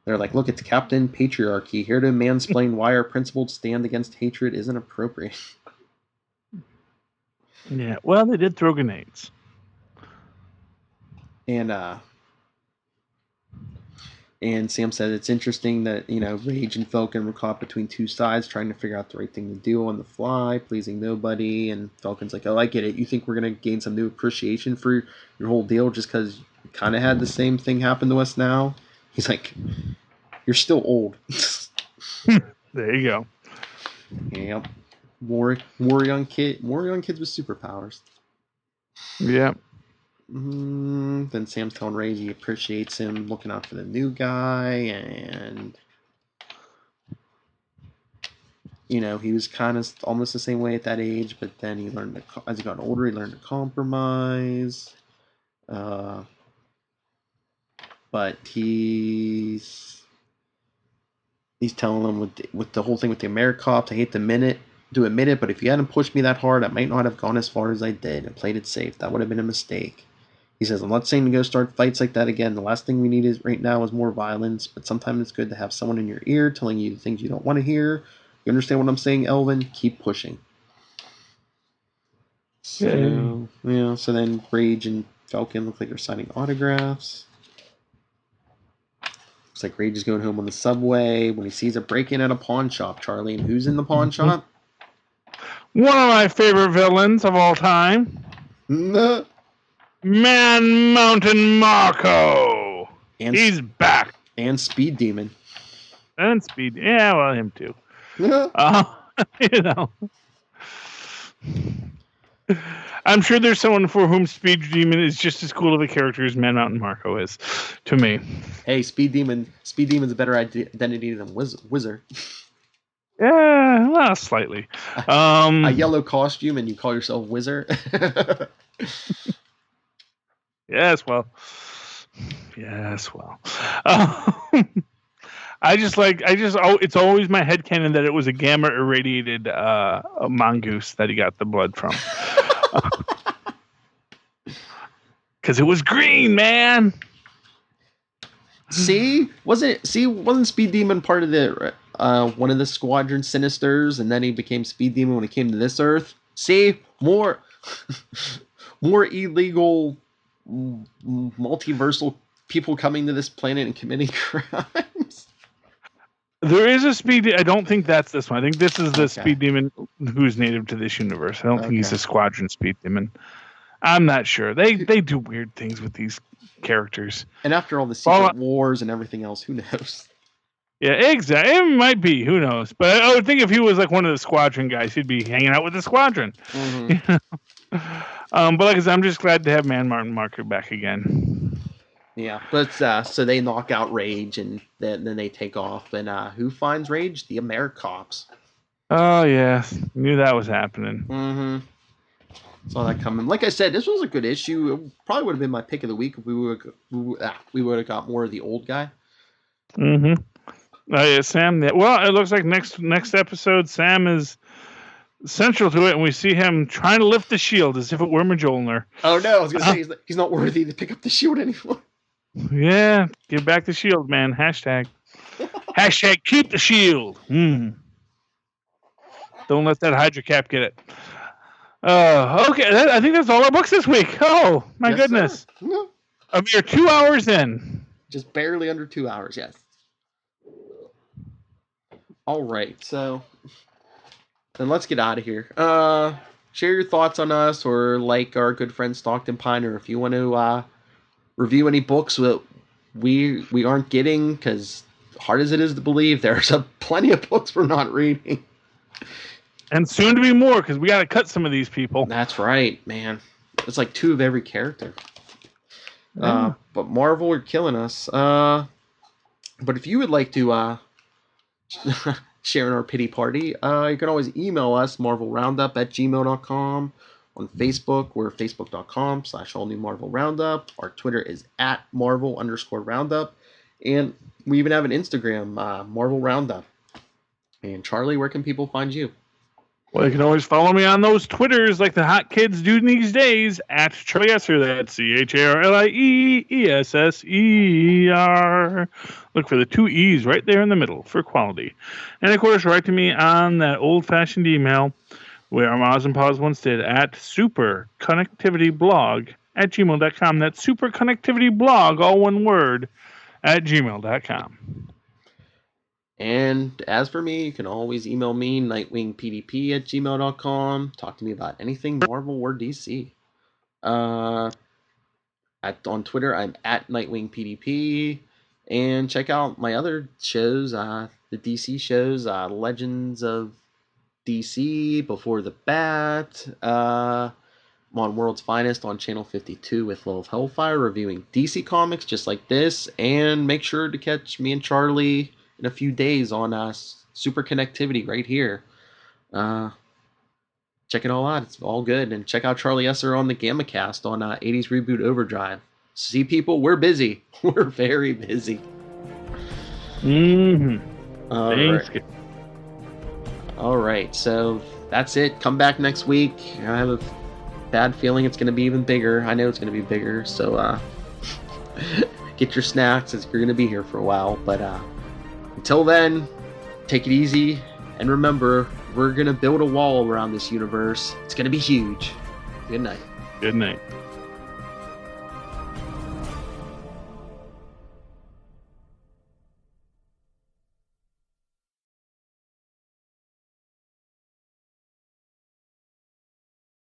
like, look, it's Captain Patriarchy here to mansplain why our principled stand against hatred isn't appropriate. Yeah, well, they did throw grenades. And Sam said it's interesting that, Rage and Falcon were caught between two sides trying to figure out the right thing to do on the fly, pleasing nobody. And Falcon's like, oh, I get it. You think we're going to gain some new appreciation for your whole deal just because you kind of had the same thing happen to us now? He's like, you're still old. There you go. Yep. More young kids with superpowers. Yep. Then Sam's telling Rage he appreciates him looking out for the new guy, and he was kind of almost the same way at that age, but then he learned as he got older, he learned to compromise. But he's telling him with the whole thing with the AmeriCops, I hate to admit it, but if you hadn't pushed me that hard, I might not have gone as far as I did and played it safe. That would have been a mistake. He says, I'm not saying to go start fights like that again. The last thing we need right now is more violence, but sometimes it's good to have someone in your ear telling you the things you don't want to hear. You understand what I'm saying, Elvin? Keep pushing. So, yeah, so then Rage and Falcon look like they're signing autographs. Looks like Rage is going home on the subway when he sees a break-in at a pawn shop, Charlie. And who's in the pawn shop? One of my favorite villains of all time. Man Mountain Marco. And he's back. And Speed Demon. And Speed. Yeah, well, him too. You know. I'm sure there's someone for whom Speed Demon is just as cool of a character as Man Mountain Marco is, to me. Hey, Speed Demon's a better identity than Wizard. Yeah, well, slightly. A yellow costume and you call yourself Wizard? Yes, well. It's always my headcanon that it was a gamma irradiated mongoose that he got the blood from. Because it was green, man. Wasn't Speed Demon part of the one of the Squadron Sinisters, and then he became Speed Demon when he came to this Earth? See, more illegal multiversal people coming to this planet and committing crimes. There is a Speed. I don't think that's this one. I think this is the Speed Demon who's native to this universe. I don't think he's a Squadron Speed Demon. I'm not sure. They do weird things with these characters. And after all the Secret Wars and everything else, who knows? Yeah, exactly. It might be. Who knows? But I would think if he was like one of the Squadron guys, he'd be hanging out with the Squadron. Mm-hmm. But like I said, I'm just glad to have Man Mountain Marco back again. Yeah, but so they knock out Rage, and then they take off. And who finds Rage? The AmeriCops. Oh, yeah. Knew that was happening. Mm-hmm. Saw that coming. Like I said, this was a good issue. It probably would have been my pick of the week if we would have got more of the old guy. Mm-hmm. Yeah, Sam. Well, it looks like next episode, Sam is central to it, and we see him trying to lift the shield as if it were Mjolnir. Oh, no. I was going to say he's not worthy to pick up the shield anymore. Yeah. Give back the shield, man. Hashtag keep the shield. Don't let that Hydra Cap get it. Okay. I think that's all our books this week. Oh, my goodness. No. A mere 2 hours in. Just barely under 2 hours, yes. All right. So then let's get out of here. Share your thoughts on us, or like our good friend Stockton Piner, if you want to review any books that we aren't getting, because hard as it is to believe, there's plenty of books we're not reading. And soon to be more, because we got to cut some of these people. That's right, man. It's like 2 of every character. But Marvel are killing us. But if you would like to share in our pity party, you can always email us, marvelroundup@gmail.com. On Facebook, we're facebook.com/allnewmarvelroundup. Our Twitter is @Marvel_Roundup. And we even have an Instagram, Marvel Roundup. And Charlie, where can people find you? Well, you can always follow me on those Twitters like the hot kids do these days, @CharlieEsser. That's CharlieEsser. Look for the 2 E's right there in the middle for quality. And, of course, write to me on that old-fashioned email where Maz and Paz once did, @superconnectivityblog@gmail.com. That's superconnectivityblog, all one word, @gmail.com. And as for me, you can always email me, nightwingpdp@gmail.com. Talk to me about anything Marvel or DC. On Twitter, I'm @nightwingpdp. And check out my other shows, the DC shows, Legends of DC, Before the Bat. I'm on World's Finest on Channel 52 with Lil of Hellfire, reviewing DC comics just like this. And make sure to catch me and Charlie in a few days on Super Connectivity right here. Check it all out. It's all good. And check out Charlie Esser on the Gamma Cast on 80s Reboot Overdrive. See, people, we're busy. We're very busy. Mm-hmm. All right. So that's it. Come back next week. I have bad feeling it's going to be even bigger. I know it's going to be bigger, so get your snacks as you're going to be here for a while. But until then, take it easy, and remember, we're going to build a wall around this universe. It's going to be huge. Good night. Good night.